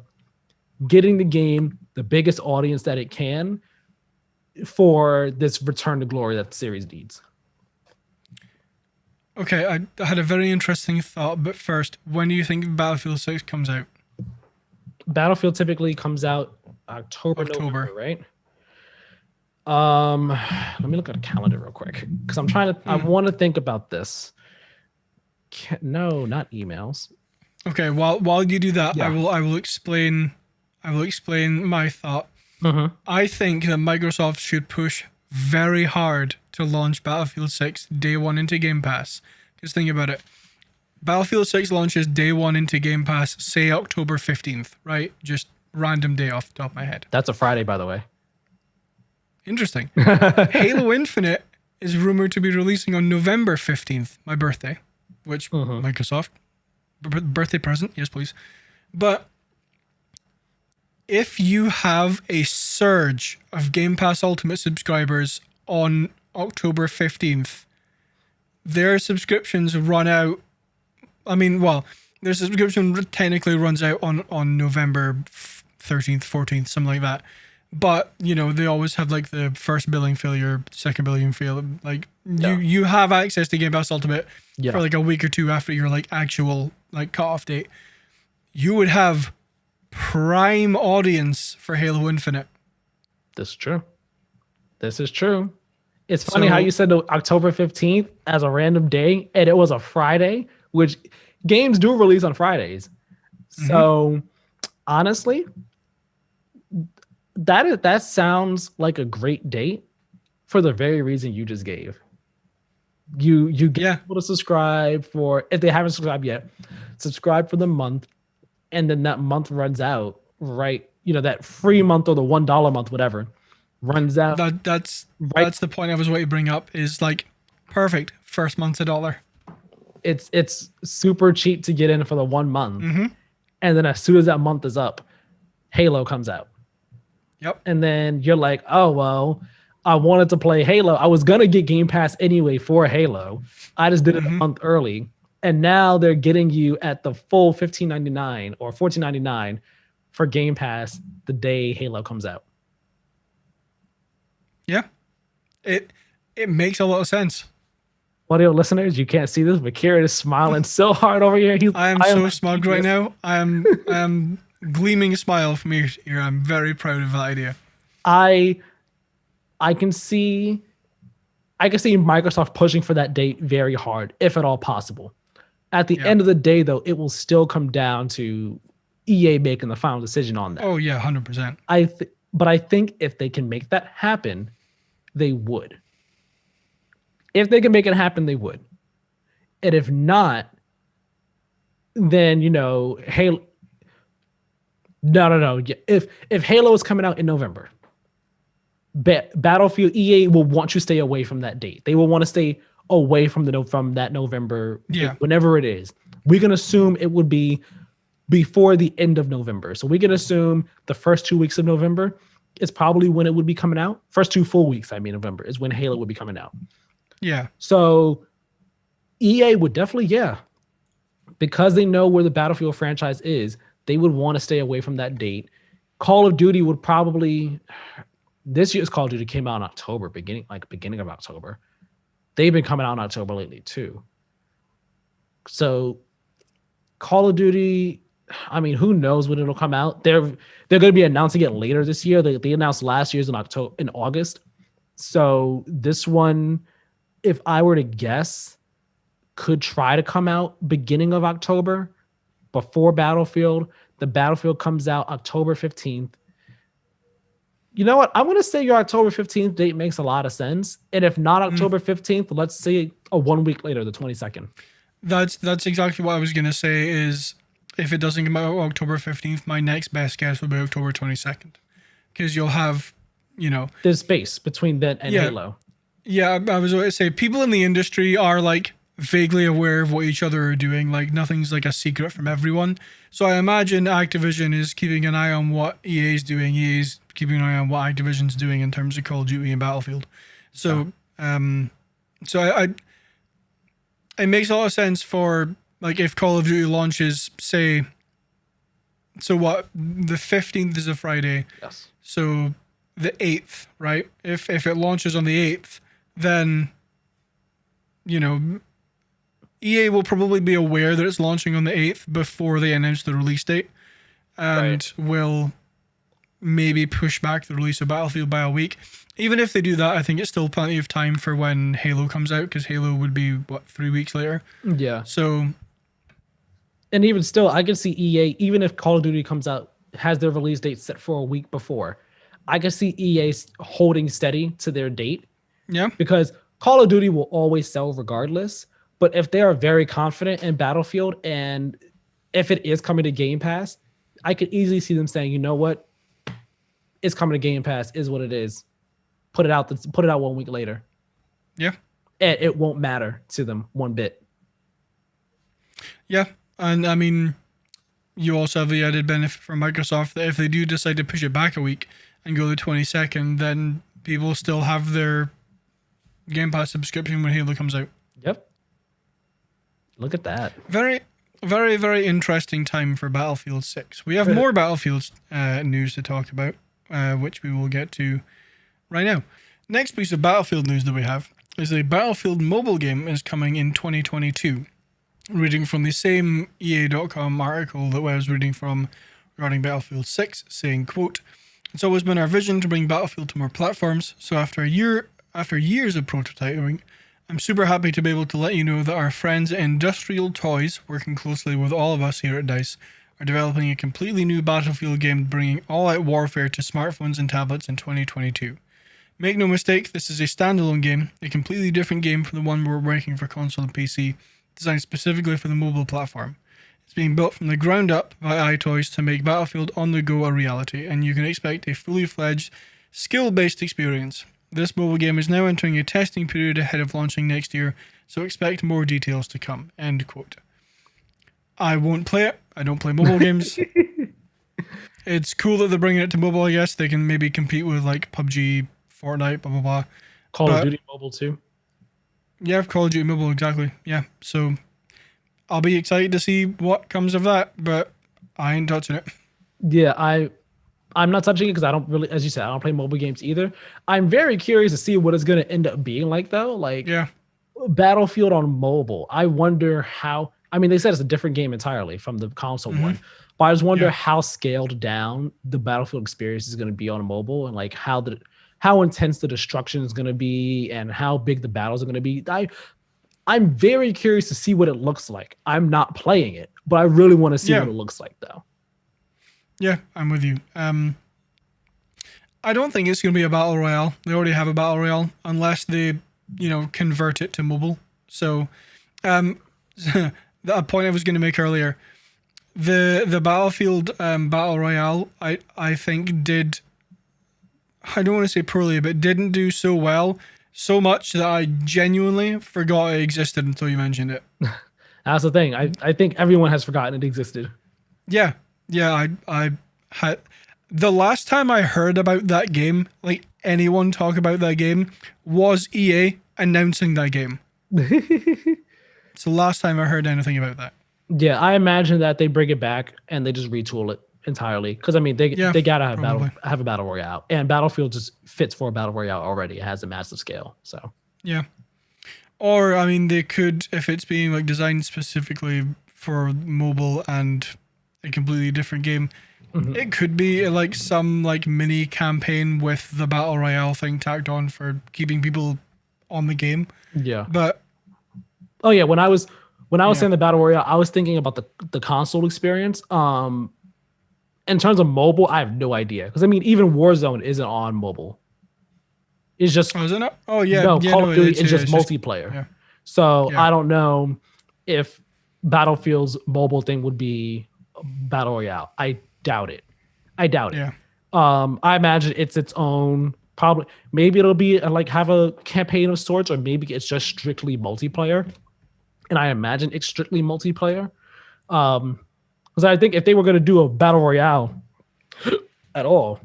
getting the game the biggest audience that it can for this return to glory that the series needs. Okay, I had a very interesting thought, but first, when do you think Battlefield 6 comes out? Battlefield typically comes out October. November, right? Let me look at a calendar real quick because I'm trying to. I want to think about this. No, not emails. Okay, while you do that, Yeah. I will explain my thought. I think that Microsoft should push very hard to launch Battlefield 6 day one into Game Pass. Just think about it. Battlefield 6 launches day one into Game Pass, say October 15th, right? Just random day off the top of my head. That's a Friday, by the way. Interesting. Halo Infinite is rumored to be releasing on November 15th, my birthday, which Microsoft, birthday present, yes please. But if you have a surge of Game Pass Ultimate subscribers on October 15th, their subscriptions run out. I mean, well, their subscription technically runs out on November 13th, 14th, something like that. But, you know, they always have like the first billing failure, second billing failure. Like you have access to Game Pass Ultimate for like a week or two after your like actual like cutoff date. You would have prime audience for Halo Infinite. This is true. This is true. It's funny how you said October 15th as a random day, and it was a Friday, which games do release on Fridays. So honestly, that sounds like a great date for the very reason you just gave. You get people to subscribe for, if they haven't subscribed yet, subscribe for the month, and then that month runs out, right? You know, that free month or the $1 month, whatever, runs out. That's the point I was waiting to bring up, is like perfect. First month's $1. It's super cheap to get in for the 1 month. And then as soon as that month is up, Halo comes out. Yep. And then you're like, oh, well, I wanted to play Halo. I was going to get Game Pass anyway for Halo. I just did it a month early. And now they're getting you at the full $15.99 or $14.99 for Game Pass the day Halo comes out. Yeah. It makes a lot of sense. Audio listeners, you can't see this, but Keiran is smiling so hard over here. I am so smug right now. I am gleaming smile from ear to ear. I'm very proud of that idea. I can see Microsoft pushing for that date very hard, if at all possible. At the end of the day, though, it will still come down to EA making the final decision on that. Oh yeah, 100%. But I think if they can make that happen, they would. If they can make it happen, they would. And if not, then, you know, Halo. No. If Halo is coming out in November, Battlefield, EA will want you to stay away from that date. They will want to stay away from that November, whenever it is. We can assume it would be before the end of November. So we can assume the first 2 weeks of November is probably when it would be coming out. First 2 full weeks, November is when Halo would be coming out. Yeah. So EA would definitely, because they know where the Battlefield franchise is, they would want to stay away from that date. Call of Duty would probably, this year's Call of Duty came out in October, beginning of October. They've been coming out in October lately too. So Call of Duty, I mean, who knows when it'll come out? They're going to be announcing it later this year. They announced last year's in August. So this one, if I were to guess, could try to come out beginning of October before Battlefield. The Battlefield comes out October 15th. You know what? I'm going to say your October 15th date makes a lot of sense. And if not October 15th, let's say 1 week later, the 22nd. That's exactly what I was going to say, is if it doesn't come out October 15th, my next best guess would be October 22nd. Because you'll have, you know... There's space between that and Halo. Yeah, I was going to say, people in the industry are like vaguely aware of what each other are doing. Like nothing's like a secret from everyone. So I imagine Activision is keeping an eye on what EA is doing. EA is keeping an eye on what Activision's doing in terms of Call of Duty and Battlefield. So, it makes a lot of sense for like if Call of Duty launches, say, so what, the 15th is a Friday. Yes. So the 8th, right? If it launches on the 8th, then, you know, EA will probably be aware that it's launching on the 8th before they announce the release date, and will maybe push back the release of Battlefield by a week. Even if they do that, I think it's still plenty of time for when Halo comes out, because Halo would be, 3 weeks later? Yeah. So, and even still, I can see EA, even if Call of Duty comes out, has their release date set for a week before, I can see EA holding steady to their date. yeah. Because Call of Duty will always sell regardless. But if they are very confident in Battlefield, and if it is coming to Game Pass, I could easily see them saying, you know what? It's coming to Game Pass, is what it is. Put it out 1 week later. Yeah. And it won't matter to them one bit. Yeah. And I mean, you also have the added benefit from Microsoft that if they do decide to push it back a week and go the 22nd, then people still have their Game Pass subscription when Halo comes out. Yep. Look at that. Very, very, very interesting time for Battlefield 6. We have more Battlefield news to talk about, which we will get to right now. Next piece of Battlefield news that we have is a Battlefield mobile game is coming in 2022. Reading from the same EA.com article that I was reading from regarding Battlefield 6, saying, quote, "It's always been our vision to bring Battlefield to more platforms, so after years of prototyping, I'm super happy to be able to let you know that our friends at Industrial Toys, working closely with all of us here at DICE, are developing a completely new Battlefield game bringing all-out warfare to smartphones and tablets in 2022. Make no mistake, this is a standalone game, a completely different game from the one we're working for console and PC, designed specifically for the mobile platform. It's being built from the ground up by iToys to make Battlefield on the go a reality, and you can expect a fully fledged, skill-based experience. This mobile game is now entering a testing period ahead of launching next year, so expect more details to come." End quote. I won't play it. I don't play mobile games. It's cool that they're bringing it to mobile, I guess. They can maybe compete with like PUBG, Fortnite, blah, blah, blah. Call of Duty Mobile too. Yeah, Call of Duty Mobile, exactly. Yeah, so I'll be excited to see what comes of that, but I ain't touching it. Yeah, I'm not touching it because I don't really, as you said, I don't play mobile games either. I'm very curious to see what it's going to end up being like, though. Like, Yeah. Battlefield on mobile. I wonder how. I mean, they said it's a different game entirely from the console one, but I just wonder how scaled down the Battlefield experience is going to be on mobile, and like how intense the destruction is going to be, and how big the battles are going to be. I'm very curious to see what it looks like. I'm not playing it, but I really want to see what it looks like, though. Yeah, I'm with you. I don't think it's going to be a battle royale. They already have a battle royale, unless they, convert it to mobile. So, that point I was going to make earlier, the Battlefield battle royale, I think did, I don't want to say poorly, but didn't do so well, so much that I genuinely forgot it existed until you mentioned it. That's the thing. I think everyone has forgotten it existed. Yeah. Yeah, I had the last time I heard about that game, like anyone talk about that game, was EA announcing that game. It's the last time I heard anything about that. Yeah, I imagine that they bring it back and they just retool it entirely. Because I mean, they gotta have a battle royale, and Battlefield just fits for a battle royale already. It has a massive scale, so yeah. Or I mean, they could, if it's being like designed specifically for mobile and a completely different game. It could be like some like mini campaign with the battle royale thing tacked on for keeping people on the game. Yeah. But oh yeah, when I was saying the battle royale, I was thinking about the console experience. In terms of mobile, I have no idea, because I mean, even Warzone isn't on mobile. It's just is it not? Oh yeah, no, Call of Duty is just multiplayer. Yeah. So I don't know if Battlefield's mobile thing would be battle royale. I doubt it. Yeah. I imagine it's its own. Probably, maybe it'll be have a campaign of sorts, or maybe it's just strictly multiplayer. And I imagine it's strictly multiplayer. Because I think if they were going to do a battle royale at all,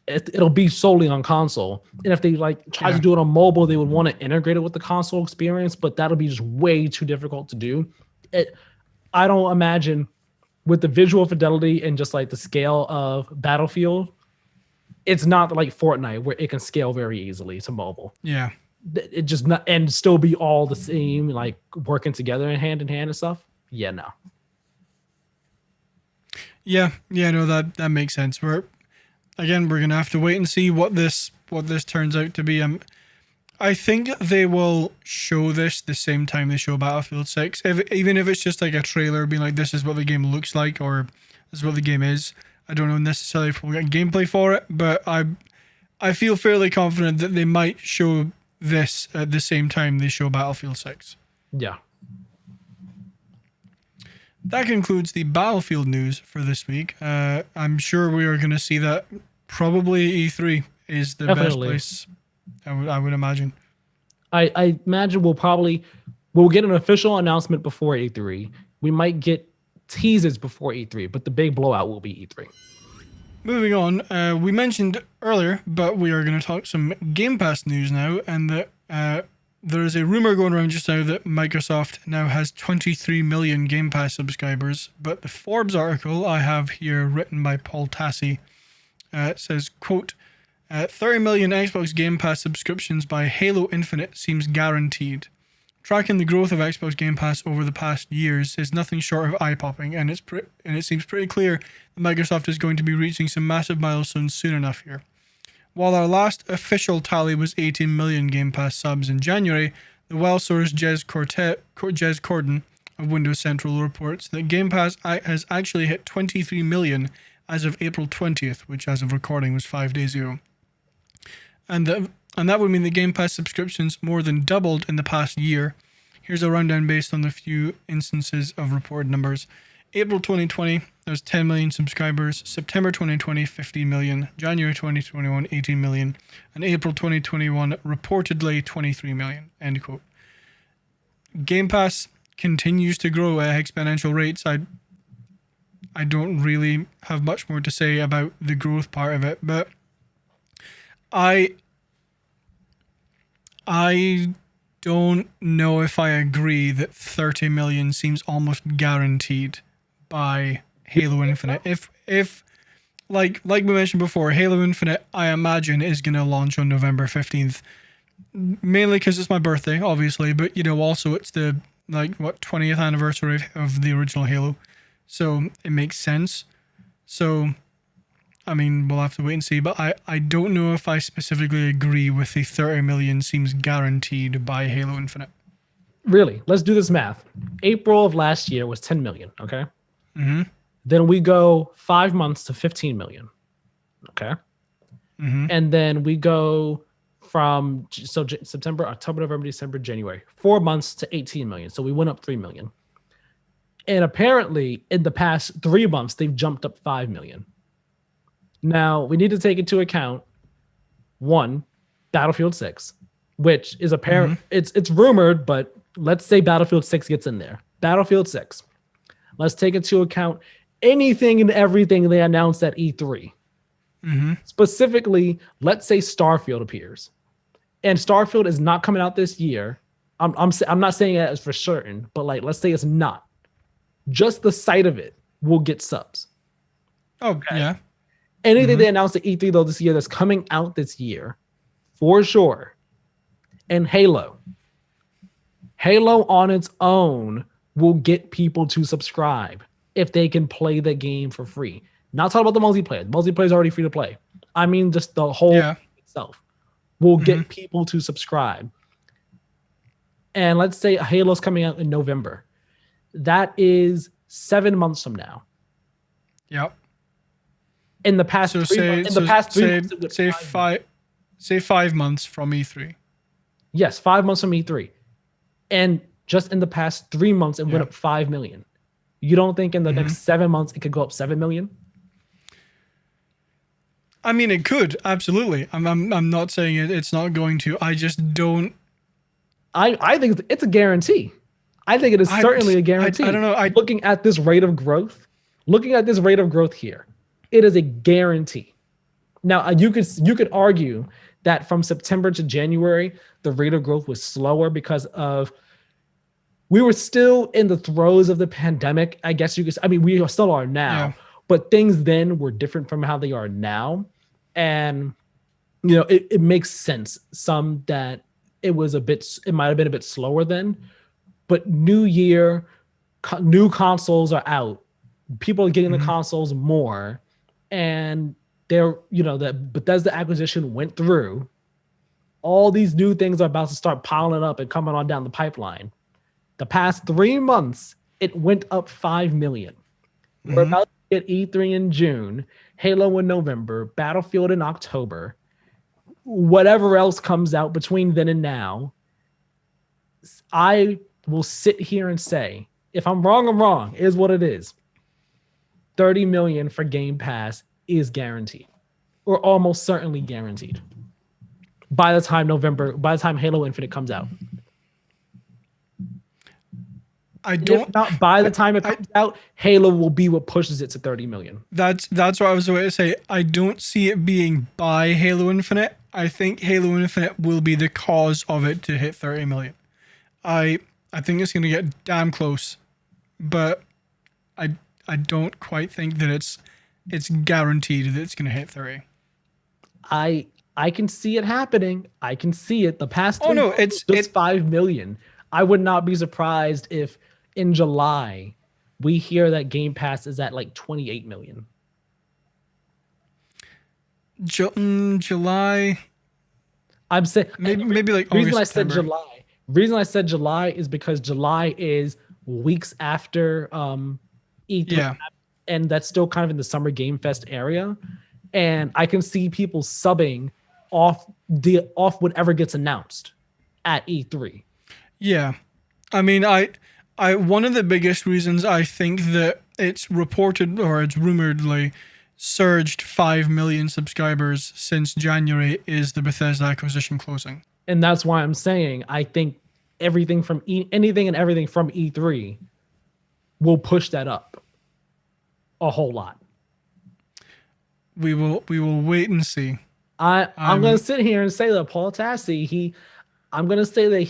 it'll be solely on console. And if they try to do it on mobile, they would want to integrate it with the console experience, but that'll be just way too difficult to do. I don't imagine, with the visual fidelity and just the scale of Battlefield, it's not like Fortnite where it can scale very easily to mobile. Yeah. It just not, and still be all the same, working together and hand in hand and stuff. Yeah, no. Yeah, no, that makes sense. again, we're gonna have to wait and see what this turns out to be. I think they will show this the same time they show Battlefield 6. Even if it's just like a trailer being like, this is what the game looks like, or this is what the game is. I don't know necessarily if we'll get gameplay for it, but I feel fairly confident that they might show this at the same time they show Battlefield 6. Yeah. That concludes the Battlefield news for this week. I'm sure we are going to see that probably E3 is the Definitely. best place, I would imagine. I imagine we'll get an official announcement before E3. We might get teasers before E3, but the big blowout will be E3. Moving on, we mentioned earlier, but we are going to talk some Game Pass news now, and that there is a rumor going around just now that Microsoft now has 23 million Game Pass subscribers, but the Forbes article I have here written by Paul Tassi says, quote, 30 million Xbox Game Pass subscriptions by Halo Infinite seems guaranteed. Tracking the growth of Xbox Game Pass over the past years is nothing short of eye-popping, and it seems pretty clear that Microsoft is going to be reaching some massive milestones soon enough here. While our last official tally was 18 million Game Pass subs in January, the well-sourced Jez Corden of Windows Central reports that Game Pass has actually hit 23 million as of April 20th, which as of recording was 5 days ago. And that would mean that Game Pass subscriptions more than doubled in the past year. Here's a rundown based on the few instances of reported numbers. April 2020, there was 10 million subscribers. September 2020, 15 million. January 2021, 18 million. And April 2021, reportedly 23 million. End quote. Game Pass continues to grow at exponential rates. I don't really have much more to say about the growth part of it, but I don't know if I agree that 30 million seems almost guaranteed by Halo Infinite. If like we mentioned before, Halo Infinite, I imagine, is going to launch on November 15th. Mainly because it's my birthday, obviously, but also it's the 20th anniversary of the original Halo. So it makes sense. So I mean, we'll have to wait and see, but I don't know if I specifically agree with the 30 million seems guaranteed by Halo Infinite. Really? Let's do this math. April of last year was 10 million, okay? Mm-hmm. Then we go 5 months to 15 million, okay? Mm-hmm. And then we go from September, October, November, December, January, 4 months to 18 million. So we went up 3 million. And apparently in the past 3 months, they've jumped up 5 million. Now, we need to take into account, one, Battlefield 6, which is apparent. Mm-hmm. It's rumored, but let's say Battlefield 6 gets in there. Battlefield 6. Let's take into account anything and everything they announced at E3. Mm-hmm. Specifically, let's say Starfield appears. And Starfield is not coming out this year. I'm not saying that as for certain, but let's say it's not. Just the sight of it will get subs. Oh, okay. Yeah. Anything they announced at E3 though this year that's coming out this year, for sure. And Halo on its own will get people to subscribe if they can play the game for free. Not talking about the multiplayer. The multiplayer is already free to play. I mean, just the whole game itself will get people to subscribe. And let's say Halo's coming out in November. That is 7 months from now. Yep. In the past, so 3 months, say 5 months from E3. Yes, 5 months from E3, and just in the past 3 months, it went up 5 million. You don't think in the next 7 months it could go up 7 million? I mean, it could absolutely. I'm not saying it's not going to. I just don't. I think it's a guarantee. I think it is certainly a guarantee. I don't know. Looking at this rate of growth here, it is a guarantee. Now, you could argue that from September to January, the rate of growth was slower because we were still in the throes of the pandemic. I guess you could. I mean, we still are now, but things then were different from how they are now, and it makes sense. Some that it might have been a bit slower then, but new year, new consoles are out. People are getting the consoles more. And that Bethesda acquisition went through. All these new things are about to start piling up and coming on down the pipeline. The past 3 months, it went up 5 million. We're about to get E3 in June, Halo in November, Battlefield in October. Whatever else comes out between then and now, I will sit here and say, if I'm wrong, I'm wrong. It is what it is. 30 million for Game Pass is guaranteed, or almost certainly guaranteed. By the time Halo Infinite comes out. If not by the time it comes out, Halo will be what pushes it to 30 million. That's what I was going to say. I don't see it being by Halo Infinite. I think Halo Infinite will be the cause of it to hit 30 million. I think it's going to get damn close, but I don't quite think that it's guaranteed that it's going to hit 30. I can see it happening. I can see it. The past it's 5 million. I would not be surprised if in July we hear that Game Pass is at like 28 million. July. I'm saying maybe like August, September. Reason I said July is because July is weeks after E3, and that's still kind of in the Summer Game Fest area, and I can see people subbing off whatever gets announced at E3. Yeah, I mean, I one of the biggest reasons I think that it's reported or it's rumoredly surged 5 million subscribers since January is the Bethesda acquisition closing. And that's why I'm saying I think anything and everything from E3 will push that up a whole lot. We will wait and see. I'm going to sit here and say that Paul Tassi, I'm going to say that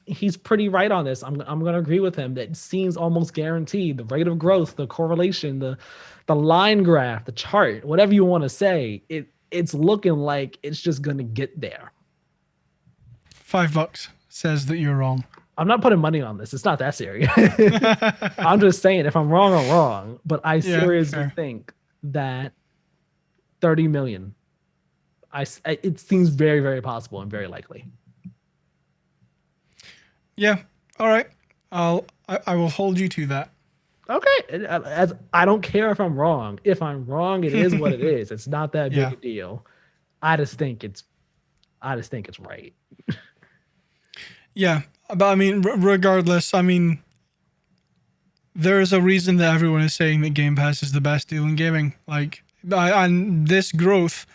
he's pretty right on this. I'm going to agree with him that it seems almost guaranteed. The rate of growth, the correlation, the line graph, the chart, whatever you want to say, it's looking like it's just going to get there. $5 says that you're wrong. I'm not putting money on this. It's not that serious. I'm just saying, if I'm wrong, I'm wrong. But I seriously think that 30 million, it seems very, very possible and very likely. Yeah. All right. I will hold you to that. Okay. As I don't care if I'm wrong. If I'm wrong, it is what it is. It's not that big a deal. I just think it's right. Yeah. But I mean, regardless, I mean, there is a reason that everyone is saying that Game Pass is the best deal in gaming. Like, and this growth,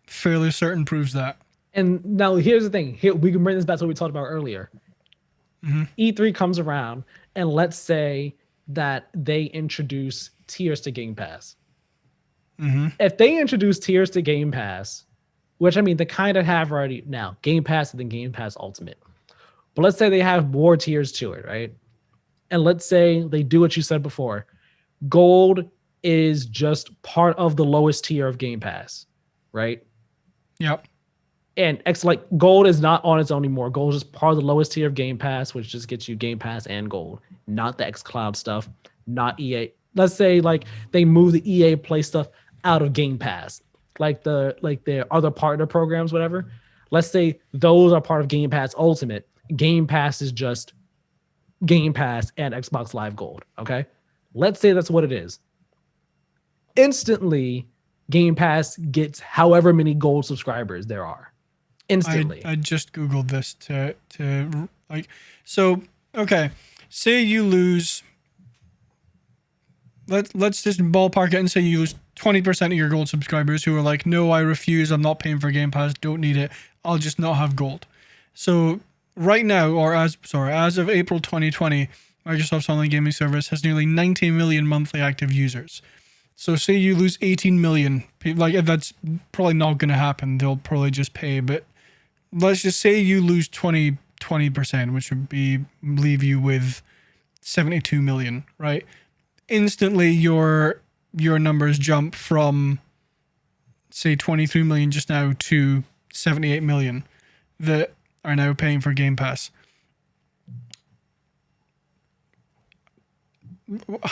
fairly certain, proves that. And now here's the thing. Here we can bring this back to what we talked about earlier. Mm-hmm. E3 comes around, and let's say that they introduce tiers to Game Pass. Mm-hmm. If they introduce tiers to Game Pass, which I mean they kind of have already now, Game Pass and then Game Pass Ultimate. But let's say they have more tiers to it, right? And let's say they do what you said before. Gold is just part of the lowest tier of Game Pass, right? Yep. And Gold is not on its own anymore. Gold is just part of the lowest tier of Game Pass, which just gets you Game Pass and Gold, not the xCloud stuff, not EA. Let's say like they move the EA Play stuff out of Game Pass, like their other partner programs, whatever. Let's say those are part of Game Pass Ultimate. Game Pass is just Game Pass and Xbox Live Gold. Okay, let's say that's what it is. Instantly, Game Pass gets however many gold subscribers there are. Instantly. I just Googled this to like, so, okay. Say you lose, let's just ballpark it and say you lose 20% of your gold subscribers who are like, no, I refuse. I'm not paying for Game Pass. Don't need it. I'll just not have gold. So right now, or as of April 2020, Microsoft's online gaming service has nearly 90 million monthly active users. So say you lose 18 million, like that's probably not going to happen. They'll probably just pay, but let's just say you lose 20%, which would leave you with 72 million, right? Instantly your numbers jump from say 23 million just now to 78 million that are now paying for Game Pass.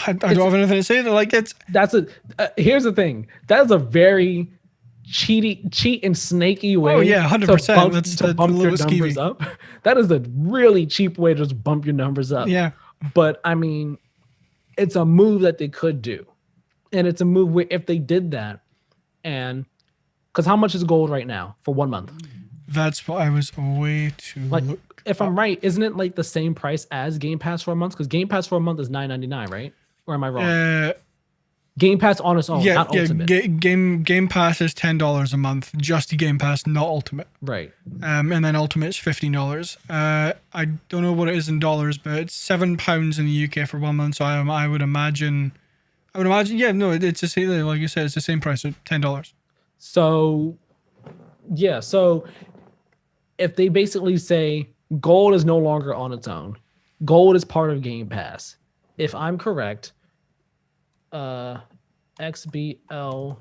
I don't have anything to say. Like here's the thing. That is a very cheat and snaky way. Oh yeah, 100%. That's to bump your numbers up. That is a really cheap way to just bump your numbers up. Yeah. But I mean, it's a move that they could do, and it's a move where if they did that, and because how much is gold right now for 1 month? That's what I was way to look. If I'm right, isn't it like the same price as Game Pass for a month? Because Game Pass for a month is $9.99, right? Or am I wrong? Game Pass on its own, not Ultimate. Game Pass is $10 a month, just Game Pass, not Ultimate. Right. And then Ultimate is $15. I don't know what it is in dollars, but it's £7 in the UK for 1 month. So I would imagine, yeah, no, it's the same. Like you said, it's the same price, so $10. So, yeah, so if they basically say gold is no longer on its own, gold is part of Game Pass. If I'm correct, XBL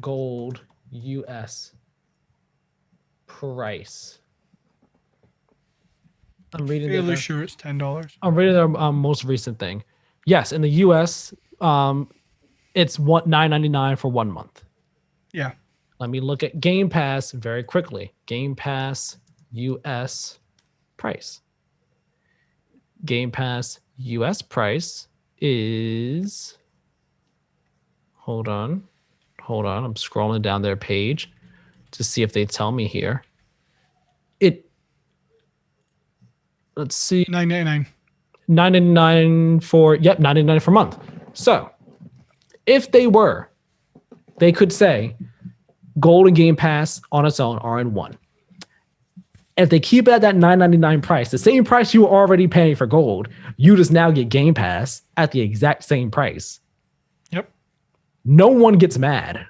gold US price. I'm reading. Fairly sure it's $10. I'm reading their most recent thing. Yes, in the US, it's $9.99 for 1 month. Yeah. Let me look at Game Pass very quickly. Game Pass US price. Game Pass US price is, hold on, I'm scrolling down their page to see if they tell me here. Let's see, $9.99. $9.99 for $9.99 for a month. So if they could say Gold and Game Pass on its own are in one. If they keep it at that $9.99 price, the same price you were already paying for Gold, you just now get Game Pass at the exact same price. Yep. No one gets mad.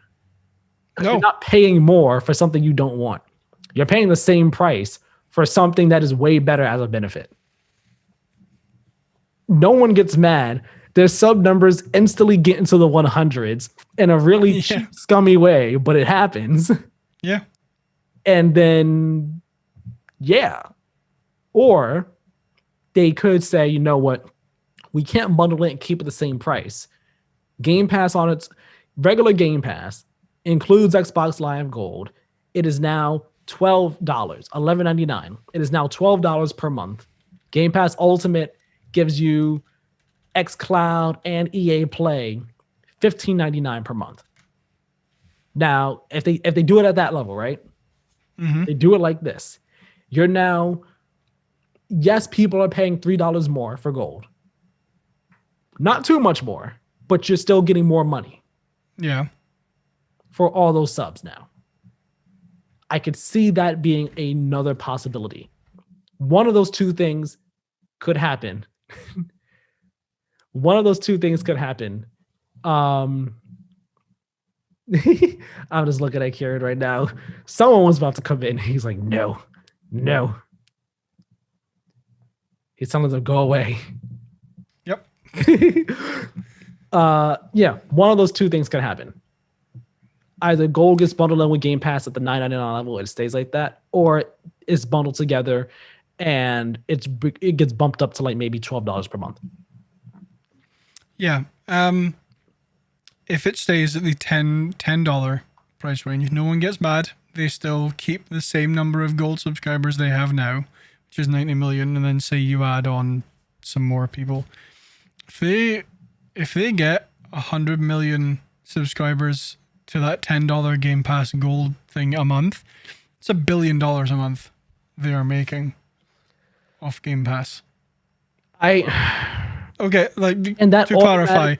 No. You're not paying more for something you don't want. You're paying the same price for something that is way better as a benefit. No one gets mad. Their sub numbers instantly get into the 100s in a really cheap, scummy way, but it happens. Yeah. And then, yeah. Or they could say, you know what? We can't bundle it and keep it the same price. Game Pass on its regular Game Pass includes Xbox Live Gold. It is now $12, $11.99. It is now $12 per month. Game Pass Ultimate gives you xCloud and EA Play, $15.99 per month. Now, if they do it at that level, right? Mm-hmm. They do it like this. You're now, yes, people are paying $3 more for Gold. Not too much more, but you're still getting more money. Yeah. For all those subs now. I could see that being another possibility. One of those two things could happen. One of those two things could happen. I'm just looking at Keiran right now. Someone was about to come in. He's like, no. He's telling them to go away. Yep. Yeah, one of those two things could happen. Either Gold gets bundled in with Game Pass at the $9.99 level, it stays like that, or it's bundled together and it gets bumped up to like maybe $12 per month. Yeah. If it stays at the $10 price range, no one gets mad. They still keep the same number of Gold subscribers they have now, which is 90 million, and then say you add on some more people. If they get 100 million subscribers to that $10 Game Pass Gold thing a month, it's $1 billion a month they are making off Game Pass. Okay, like, and that to clarify,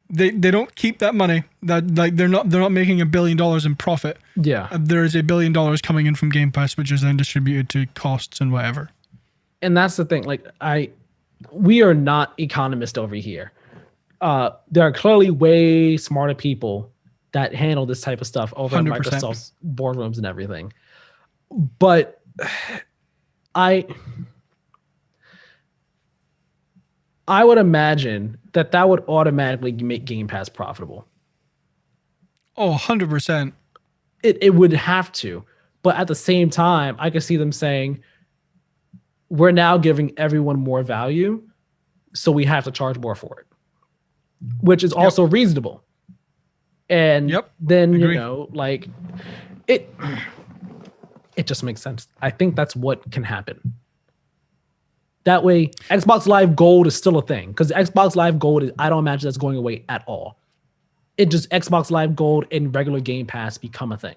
they don't keep that money. That like they're not making $1 billion in profit. Yeah, there is $1 billion coming in from Game Pass, which is then distributed to costs and whatever. And that's the thing. Like we are not economists over here. There are clearly way smarter people that handle this type of stuff over in Microsoft's boardrooms and everything. But I would imagine that would automatically make Game Pass profitable. Oh, 100%. It would have to. But at the same time, I could see them saying, we're now giving everyone more value. so we have to charge more for it, which is also reasonable. And then, Agree. you know, like it just makes sense. I think that's what can happen. That way, Xbox Live Gold is still a thing, because Xbox Live Gold I don't imagine that's going away at all. It just Xbox Live Gold and regular Game Pass become a thing.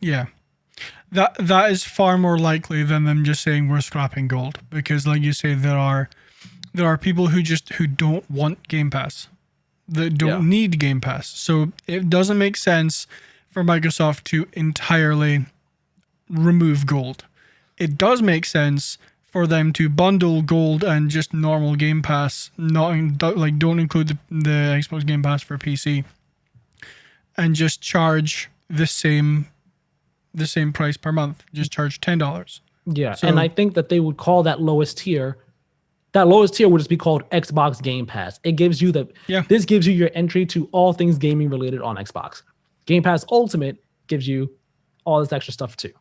Yeah. That is far more likely than them just saying we're scrapping gold, because like you say, there are people who don't want Game Pass, that don't need Game Pass. So it doesn't make sense for Microsoft to entirely remove gold. It does make sense for them to bundle gold and just normal Game Pass, don't include the Xbox Game Pass for PC, and just charge the same price per month. Just charge $10. Yeah, so, and I think that they would call that lowest tier. That lowest tier would just be called Xbox Game Pass. It gives you this gives you your entry to all things gaming related on Xbox. Game Pass Ultimate gives you all this extra stuff too.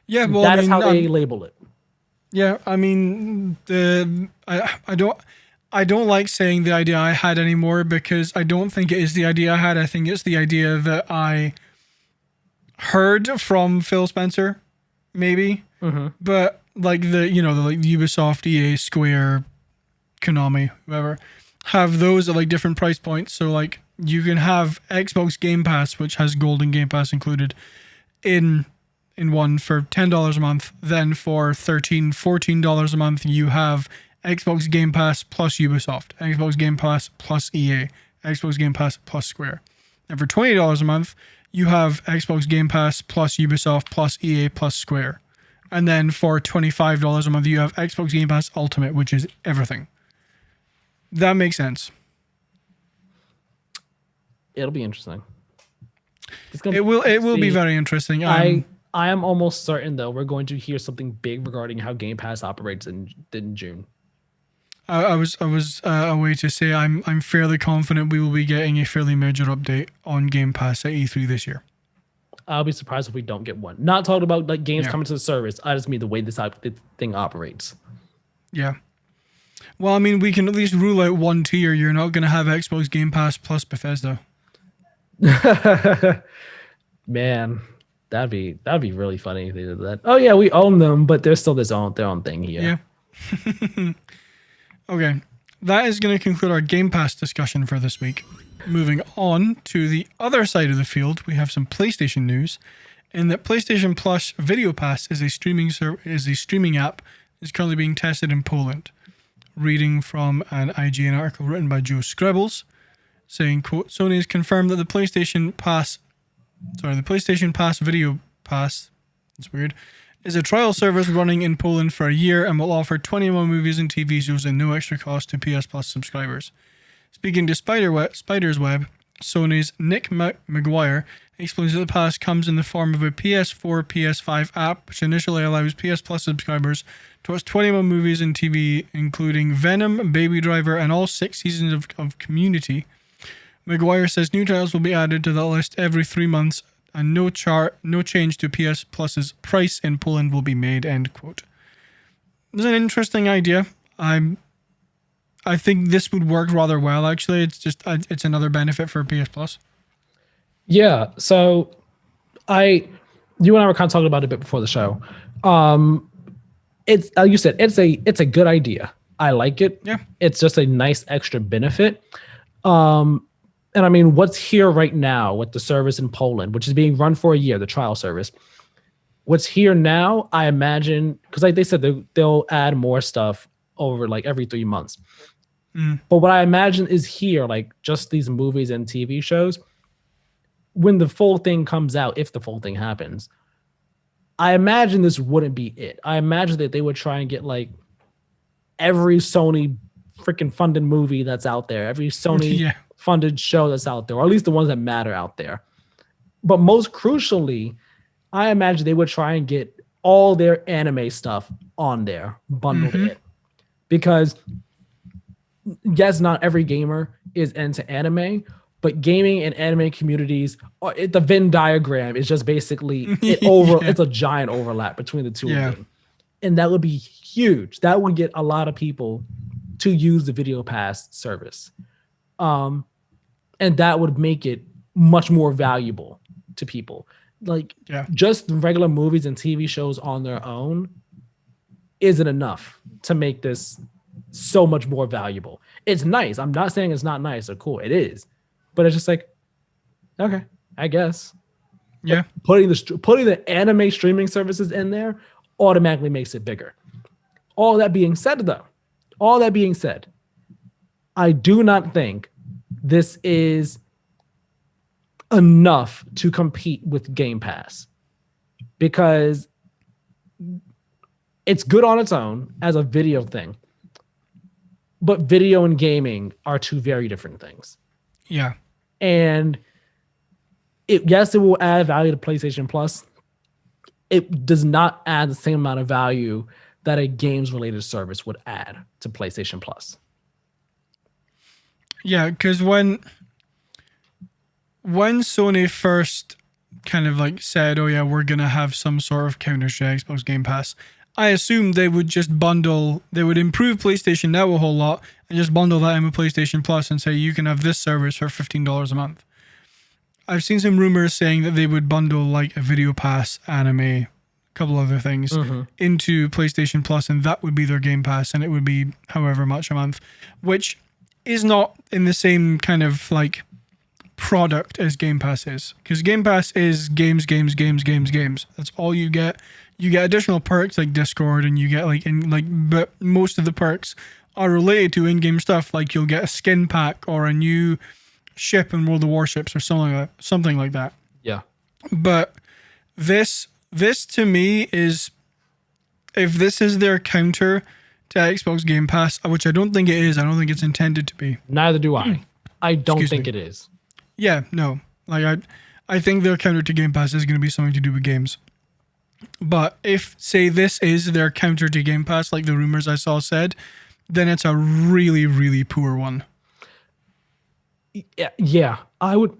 Yeah, well, that is how they label it. Yeah, I mean, I don't like saying the idea I had anymore, because I don't think it is the idea I had. I think it's the idea that I heard from Phil Spencer, maybe. Mm-hmm. But like the Ubisoft, EA, Square, Konami, whoever, have those at like different price points. So like you can have Xbox Game Pass, which has Gold and Game Pass included, in one for $10 a month. Then for $13-14 a month, you have Xbox Game Pass plus Ubisoft, Xbox Game Pass plus EA, Xbox Game Pass plus Square. And for $20 a month, you have Xbox Game Pass plus Ubisoft plus EA plus Square. And then for $25 a month, you have Xbox Game Pass Ultimate, which is everything. That makes sense. It'll be interesting. It will be very interesting. I am almost certain, though, we're going to hear something big regarding how Game Pass operates in June. I was away to say I'm fairly confident we will be getting a fairly major update on Game Pass at E3 this year. I'll be surprised if we don't get one. Not talking about like games coming to the service. I just mean the way this thing operates. Yeah. Well, I mean, we can at least rule out one tier. You're not going to have Xbox Game Pass plus Bethesda. Man, that'd be really funny if they did that. Oh yeah, we own them, but they're still their own thing here. Yeah. Okay, that is going to conclude our Game Pass discussion for this week. Moving on to the other side of the field, we have some PlayStation news, in that PlayStation Plus Video Pass is a streaming app is currently being tested in Poland. Reading from an IGN article written by Joe Screbbles, saying, quote, Sony has confirmed that the PlayStation Pass Video Pass, it's weird, is a trial service running in Poland for a year and will offer 21 movies and TV shows at no extra cost to PS Plus subscribers. Speaking to Spider's Web, Sony's Nick McGuire explains that the pass comes in the form of a PS4, PS5 app, which initially allows PS Plus subscribers to watch 21 movies and TV, including Venom, Baby Driver, and all 6 seasons of Community. McGuire says new titles will be added to that list every 3 months, and no change to PS Plus's price in Poland will be made, end quote. It's an interesting idea. I think this would work rather well, actually. It's another benefit for PS Plus. Yeah, so you and I were kind of talking about it a bit before the show. It's like you said, it's a good idea. I like it. Yeah. It's just a nice extra benefit. And I mean, what's here right now with the service in Poland, which is being run for a year, the trial service. What's here now, I imagine, because like they said, they'll add more stuff over like every 3 months. But what I imagine is here, like just these movies and TV shows, when the full thing comes out, if the full thing happens, I imagine this wouldn't be it. I imagine that they would try and get like every Sony freaking funded movie that's out there, every Sony funded show that's out there, or at least the ones that matter out there. But most crucially, I imagine they would try and get all their anime stuff on there, bundled in. Because yes, not every gamer is into anime, but gaming and anime communities, the Venn diagram is just basically it's a giant overlap between the two of them. And that would be huge. That would get a lot of people to use the Video Pass service. And that would make it much more valuable to people. Like just regular movies and TV shows on their own isn't enough to make this so much more valuable. It's nice. I'm not saying it's not nice or cool. It is. But it's just like, okay, I guess. Yeah. Putting the anime streaming services in there automatically makes it bigger. All that being said, I do not think this is enough to compete with Game Pass, because it's good on its own as a video thing, but video and gaming are two very different things. Yeah. And it will add value to PlayStation Plus. It does not add the same amount of value that a games related service would add to PlayStation Plus. Yeah, because when Sony first kind of like said, oh yeah, we're going to have some sort of counter to Xbox Game Pass, I assumed they would just they would improve PlayStation Now a whole lot and just bundle that in with PlayStation Plus and say you can have this service for $15 a month. I've seen some rumors saying that they would bundle like a Video Pass, anime, a couple other things into PlayStation Plus, and that would be their Game Pass, and it would be however much a month, which is not in the same kind of like product as Game Pass is, because Game Pass is games. That's all you get. You get additional perks like Discord, and you get but most of the perks are related to in-game stuff. Like you'll get a skin pack or a new ship in World of Warships or something like that. Yeah. But this to me is, if this is their counter to Xbox Game Pass, which I don't think it is. I don't think it's intended to be. Neither do I. I don't think it is. Yeah, no. Like I think their counter to Game Pass is going to be something to do with games. But if, say, this is their counter to Game Pass, like the rumors I saw said, then it's a really, really poor one. Yeah. I would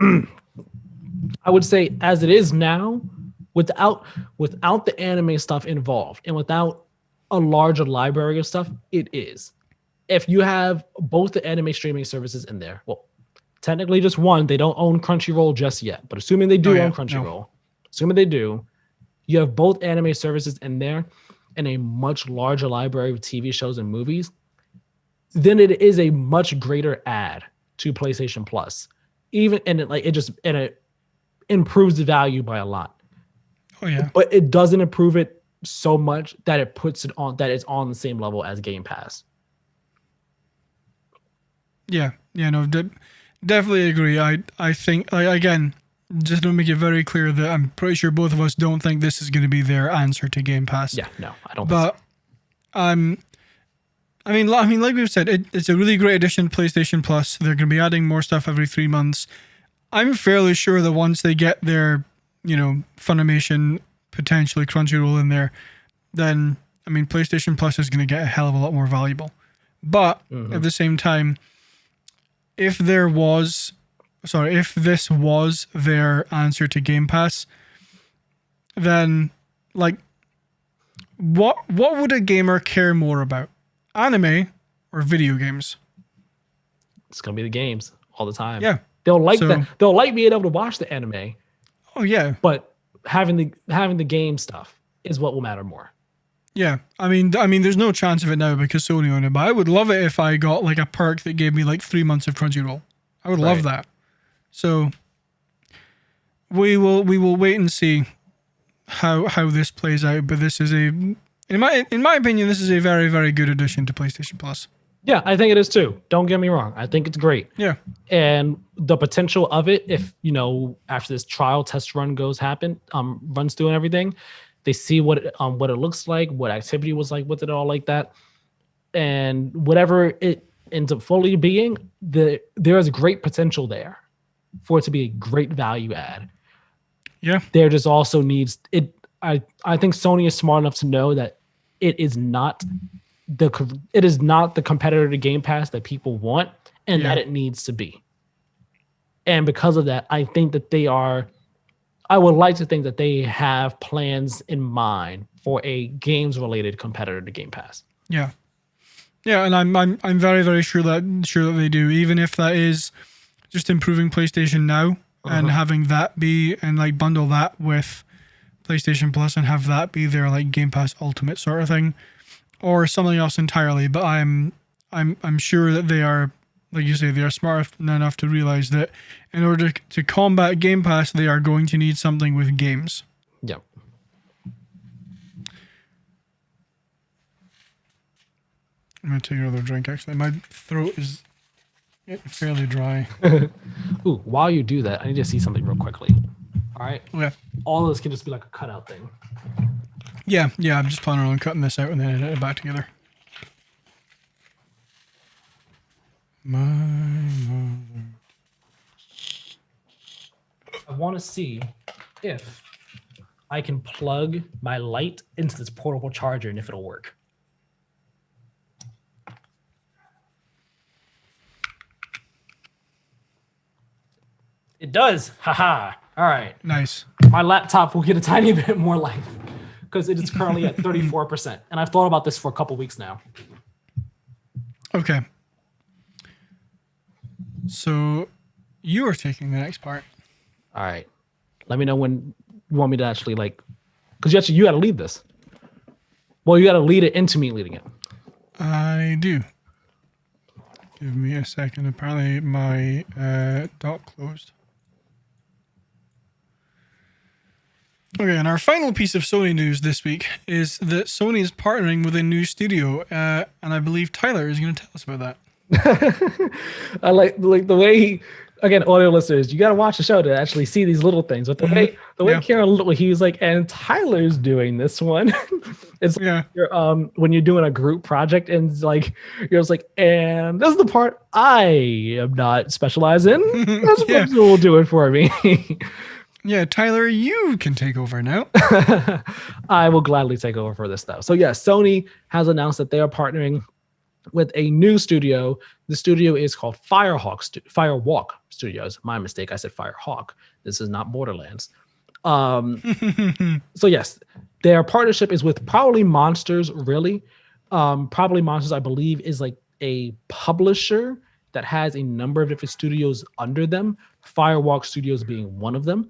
say as it is now, without the anime stuff involved and without a larger library of stuff, it is. If you have both the anime streaming services in there, well, technically just one, they don't own Crunchyroll just yet, but assuming they do own Crunchyroll, assuming they do, you have both anime services in there and a much larger library of TV shows and movies, then it is a much greater add to PlayStation Plus. It improves the value by a lot. Oh yeah. But it doesn't improve it so much that it puts it on that it's on the same level as Game Pass. Yeah. Yeah, no, definitely agree. I think, again, just to make it very clear that I'm pretty sure both of us don't think this is going to be their answer to Game Pass. Yeah, no, I don't think so. I mean, like we've said, it's a really great addition to PlayStation Plus. They're going to be adding more stuff every 3 months. I'm fairly sure that once they get their, Funimation, potentially Crunchyroll in there, then, PlayStation Plus is going to get a hell of a lot more valuable. But at the same time, if this was their answer to Game Pass, then what would a gamer care more about? Anime or video games? It's gonna be the games all the time. Yeah. They'll like that. They'll like being able to watch the anime. Oh yeah. But having the game stuff is what will matter more. Yeah. I mean there's no chance of it now because Sony own it, but I would love it if I got a perk that gave me 3 months of Crunchyroll. I would love that. So we will wait and see how this plays out, but this is in my opinion, this is a very, very good addition to PlayStation Plus. Yeah, I think it is too. Don't get me wrong. I think it's great. Yeah. And the potential of it, if, after this trial test run runs through and everything, they see what it looks like, what activity was like with it all like that. And whatever it ends up fully being, there is great potential there for it to be a great value add. Yeah. There just also needs it. I think Sony is smart enough to know that it is not the competitor to Game Pass that people want and that it needs to be. And because of that, I think that I would like to think that they have plans in mind for a games related competitor to Game Pass. Yeah. Yeah, and I'm very, very sure that they do, even if that is just improving PlayStation Now and having that be, and like bundle that with PlayStation Plus and have that be their like Game Pass Ultimate sort of thing, or something else entirely. But I'm sure that they are, like you say, they are smart enough to realize that in order to combat Game Pass, they are going to need something with games. Yep. I'm gonna take another drink. Actually, my throat is getting fairly dry. Ooh, while you do that, I need to see something real quickly. All right. Okay. All of this can just be like a cutout thing. Yeah. I'm just planning on cutting this out and then edit it back together. My mother. I want to see if I can plug my light into this portable charger and if it'll work. It does. Haha. All right. Nice. My laptop will get a tiny bit more life because it is currently at 34%. And I've thought about this for a couple weeks now. Okay. So you are taking the next part. All right. Let me know when you want me to actually because you got to lead this. Well, you got to lead it into me leading it. I do. Give me a second. Apparently my dock closed. Okay, and our final piece of Sony news this week is that Sony is partnering with a new studio, and I believe Tyler is going to tell us about that. I like the way again, audio listeners, you got to watch the show to actually see these little things. But the way Keiran, he was like, and Tyler's doing this one. It's like when you're doing a group project and it's like you're just like, and this is the part I am not specialized in. This person will do it for me. Yeah, Tyler, you can take over now. I will gladly take over for this though. So yeah, Sony has announced that they are partnering with a new studio. The studio is called Firewalk Studios. My mistake. I said Firehawk. This is not Borderlands. So yes, their partnership is with Probably Monsters, really. Probably Monsters, I believe, is like a publisher that has a number of different studios under them. Firewalk Studios being one of them.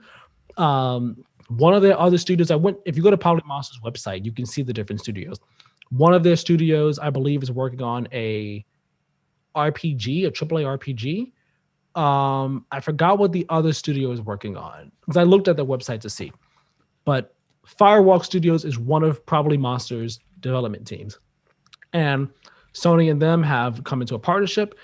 One of their other studios, if you go to Probably Monsters website, you can see the different studios. One of their studios, I believe, is working on a RPG, a AAA RPG. I forgot what the other studio is working on because I looked at their website to see. But Firewalk Studios is one of Probably Monsters' development teams. And Sony and them have come into a partnership,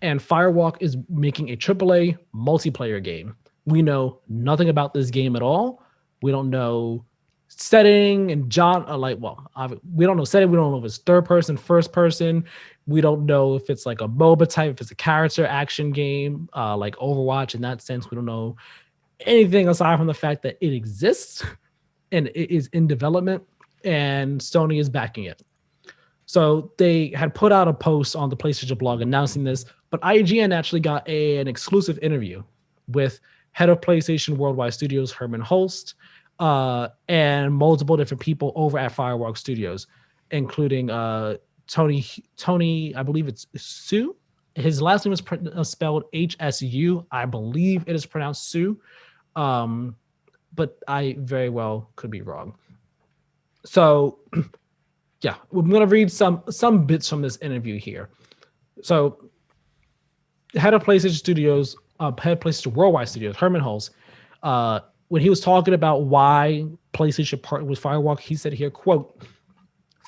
and Firewalk is making a AAA multiplayer game. We know nothing about this game at all. We don't know setting and we don't know setting. We don't know if it's third person, first person. We don't know if it's like a MOBA type, if it's a character action game, like Overwatch. In that sense, we don't know anything aside from the fact that it exists and it is in development, and Sony is backing it. So they had put out a post on the PlayStation blog announcing this, but IGN actually got an exclusive interview with head of PlayStation Worldwide Studios, Herman Holst, and multiple different people over at Firewalk Studios, including Tony, I believe it's Sue. His last name is spelled HSU. I believe it is pronounced Sue, but I very well could be wrong. So, yeah, I'm going to read some bits from this interview here. So, the head of PlayStation Studios, head of PlayStation Worldwide Studios, Herman Holst, when he was talking about why PlayStation partnered with Firewalk, he said here, quote,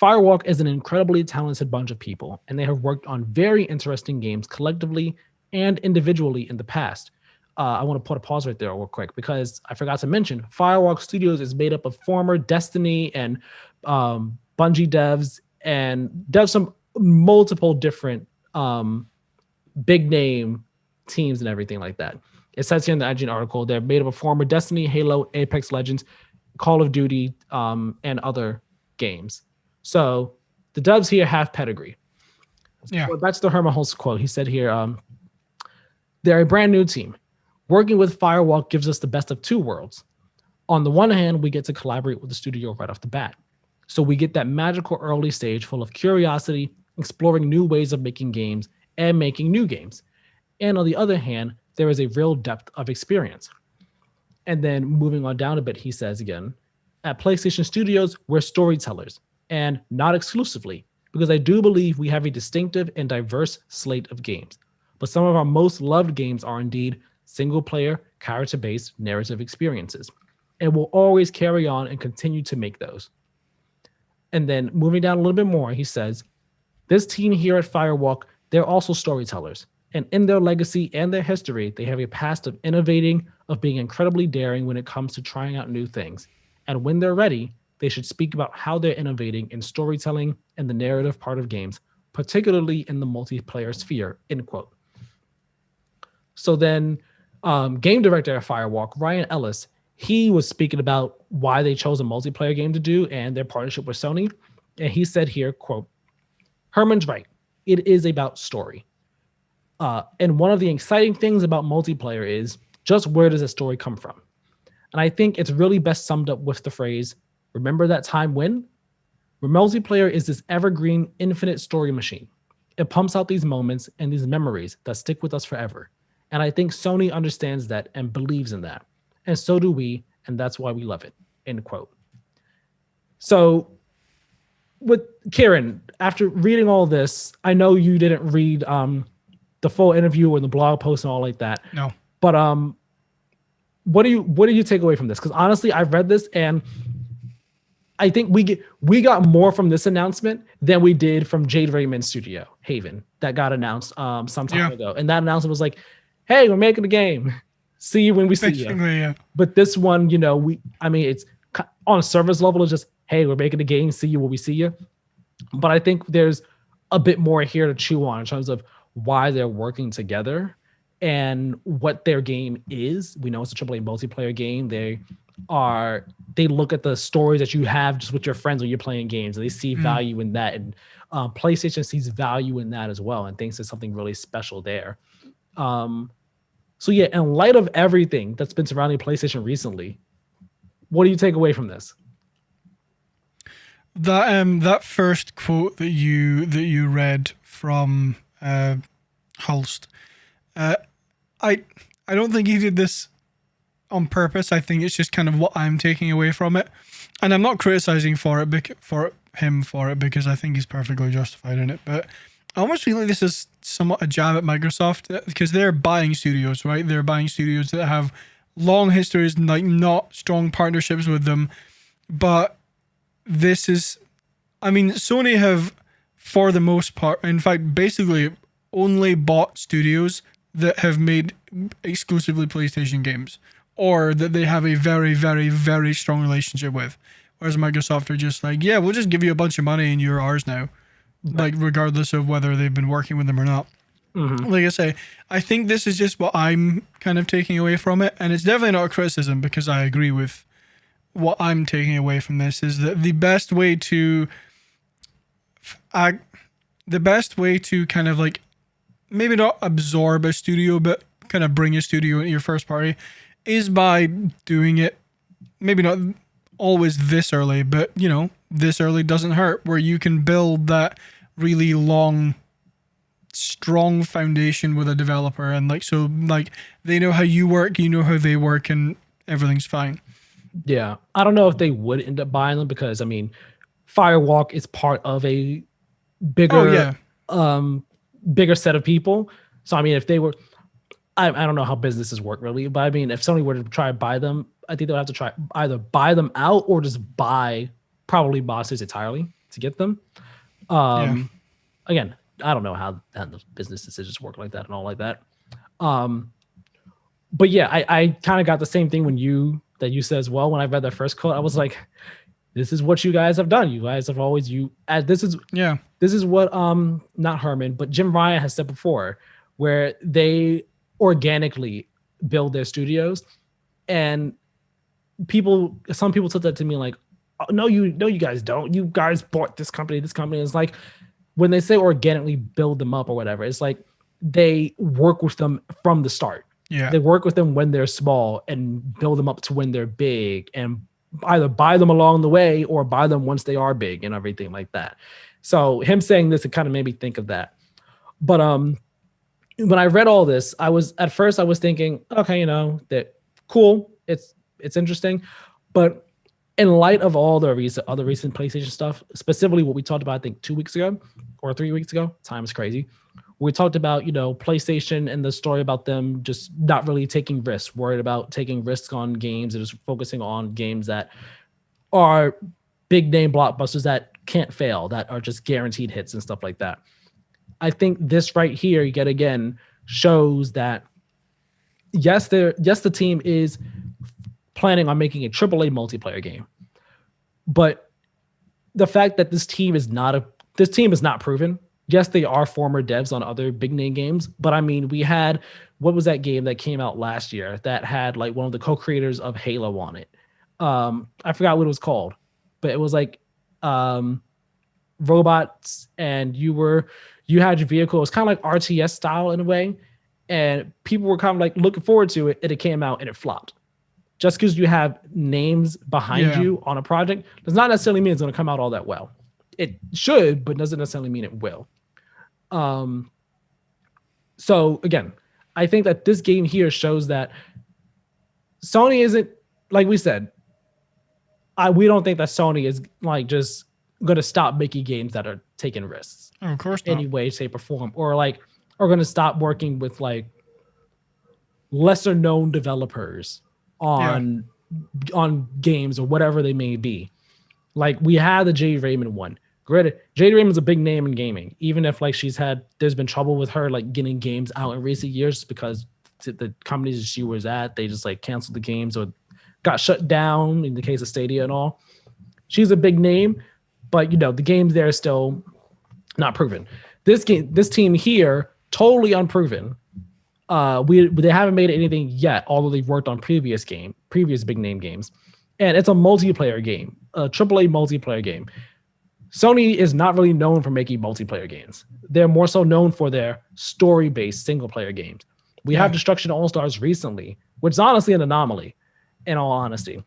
Firewalk is an incredibly talented bunch of people, and they have worked on very interesting games collectively and individually in the past. I want to put a pause right there real quick because I forgot to mention Firewalk Studios is made up of former Destiny and Bungie devs and devs some multiple different big name teams and everything like that. It says here in the IGN article, they're made up of former Destiny, Halo, Apex Legends, Call of Duty, and other games. So the devs here have pedigree. Yeah. So that's the Herman Holst quote. He said here, they're a brand new team. Working with Firewalk gives us the best of two worlds. On the one hand, we get to collaborate with the studio right off the bat. So we get that magical early stage full of curiosity, exploring new ways of making games and making new games. And on the other hand, there is a real depth of experience. And then moving on down a bit, he says again, at PlayStation Studios, we're storytellers, and not exclusively, because I do believe we have a distinctive and diverse slate of games. But some of our most loved games are indeed single-player, character-based narrative experiences, and we'll always carry on and continue to make those. And then moving down a little bit more, he says, this team here at Firewalk, they're also storytellers. And in their legacy and their history, they have a past of innovating, of being incredibly daring when it comes to trying out new things. And when they're ready, they should speak about how they're innovating in storytelling and the narrative part of games, particularly in the multiplayer sphere, end quote. So then game director at Firewalk, Ryan Ellis, he was speaking about why they chose a multiplayer game to do and their partnership with Sony. And he said here, quote, Herman's right. It is about story. And one of the exciting things about multiplayer is just where does a story come from? And I think it's really best summed up with the phrase, remember that time when? Where multiplayer is this evergreen, infinite story machine. It pumps out these moments and these memories that stick with us forever. And I think Sony understands that and believes in that. And so do we, and that's why we love it, end quote. So with Keiran, after reading all this, I know you didn't read the full interview or the blog post and all like that. No. But what do you take away from this? Because honestly, I've read this and I think we got more from this announcement than we did from Jade Raymond's studio, Haven, that got announced some time ago. And that announcement was like, hey, we're making a game. See you when we see you. Yeah. But this one, it's on a service level, it's just, hey, we're making a game. See you when we see you. But I think there's a bit more here to chew on in terms of why they're working together and what their game is. We know it's a AAA multiplayer game. They look at the stories that you have just with your friends when you're playing games, and they see value in that. And PlayStation sees value in that as well and thinks there's something really special there. So yeah, in light of everything that's been surrounding PlayStation recently, what do you take away from this? That first quote that you read from Hulst, I don't think he did this on purpose. I think it's just kind of what I'm taking away from it, and I'm not criticizing him for it because I think he's perfectly justified in it. But I almost feel like this is somewhat a jab at Microsoft because they're buying studios, right? They're buying studios that have long histories, like not strong partnerships with them. But this is, Sony have, for the most part, in fact, basically only bought studios that have made exclusively PlayStation games or that they have a very, very, very strong relationship with. Whereas Microsoft are just like, yeah, we'll just give you a bunch of money and you're ours now. Like, regardless of whether they've been working with them or not. Mm-hmm. Like I say, I think this is just what I'm kind of taking away from it. And it's definitely not a criticism because I agree with what I'm taking away from this is that the best way to kind of like maybe not absorb a studio, but kind of bring a studio into your first party is by doing it maybe not always this early, but this early doesn't hurt, where you can build that really long, strong foundation with a developer. And they know how you work, you know how they work, and everything's fine. Yeah. I don't know if they would end up buying them because, Firewalk is part of a bigger, bigger set of people. So, if they were, I don't know how businesses work really, but if Sony were to try to buy them, I think they would have to try either buy them out or just buy probably bosses entirely to get them. Again, I don't know how the business decisions work like that and all like that. But yeah, I kind of got the same thing you said as well. When I read that first quote, I was like, this is what you guys have done. You guys have always this is what not Herman, but Jim Ryan has said before, where they organically build their studios, and some people took that to me like, oh, no, you guys don't. You guys bought this company. This company is like, when they say organically build them up or whatever, it's like they work with them from the start. Yeah, they work with them when they're small and build them up to when they're big and either buy them along the way or buy them once they are big and everything like that. So him saying this, it kind of made me think of that. But when I read all this, I was thinking, okay, that cool, it's interesting, but in light of all the other recent PlayStation stuff, specifically what we talked about, I think 2 weeks ago or 3 weeks ago, time is crazy. We talked about, PlayStation and the story about them just not really taking risks, worried about taking risks on games and just focusing on games that are big name blockbusters that can't fail, that are just guaranteed hits and stuff like that. I think this right here, yet again, shows that yes, the team is planning on making a AAA multiplayer game, but the fact that this team is not proven. Yes, they are former devs on other big name games, but I mean, we had, what was that game that came out last year that had like one of the co-creators of Halo on it? I forgot what it was called, but it was like robots, and you had your vehicle. It was kind of like RTS style in a way, and people were kind of like looking forward to it, and it came out and it flopped. Just because you have names behind you on a project does not necessarily mean it's going to come out all that well. It should, but doesn't necessarily mean it will. So again, I think that this game here shows that Sony isn't, like we said, we don't think that Sony is like just going to stop making games that are taking risks. Oh, of course not. Any way, shape, or form, or like are going to stop working with like lesser known developers on games or whatever they may be. Like we had the Jade Raymond one. Granted, Jade Raymond's a big name in gaming, even if like there's been trouble with her like getting games out in recent years because the companies she was at, they just like canceled the games or got shut down in the case of Stadia and all. She's a big name, but the games there are still not proven. This team here, totally unproven. They haven't made anything yet, although they've worked on previous big name games. And it's a multiplayer game, a AAA multiplayer game. Sony is not really known for making multiplayer games. They're more so known for their story-based single-player games. We have Destruction All-Stars recently, which is honestly an anomaly, in all honesty.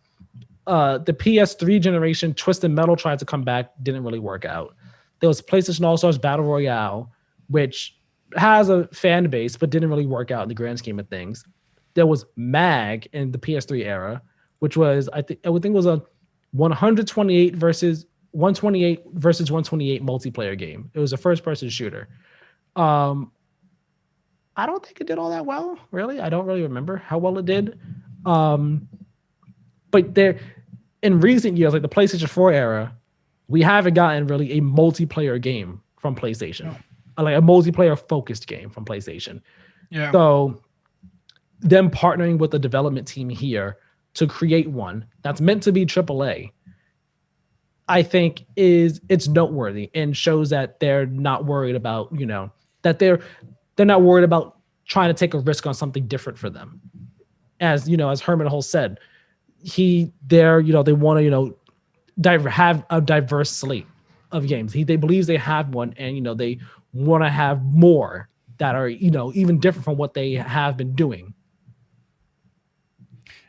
The PS3 generation, Twisted Metal tried to come back, didn't really work out. There was PlayStation All-Stars Battle Royale, which has a fan base, but didn't really work out in the grand scheme of things. There was MAG in the PS3 era, which was, I would think was a 128 versus 128 multiplayer game. It was a first-person shooter. I don't think it did all that well, really. I don't really remember how well it did. But there, in recent years, like the PlayStation 4 era, we haven't gotten really a multiplayer game from PlayStation. Like a multiplayer-focused game from PlayStation. Yeah. So them partnering with the development team here to create one that's meant to be AAA, I think it's noteworthy and shows that they're not worried about, that they're not worried about trying to take a risk on something different for them. As as Herman Hull said, they want to have a diverse slate of games. They believes they have one, and they want to have more that are even different from what they have been doing.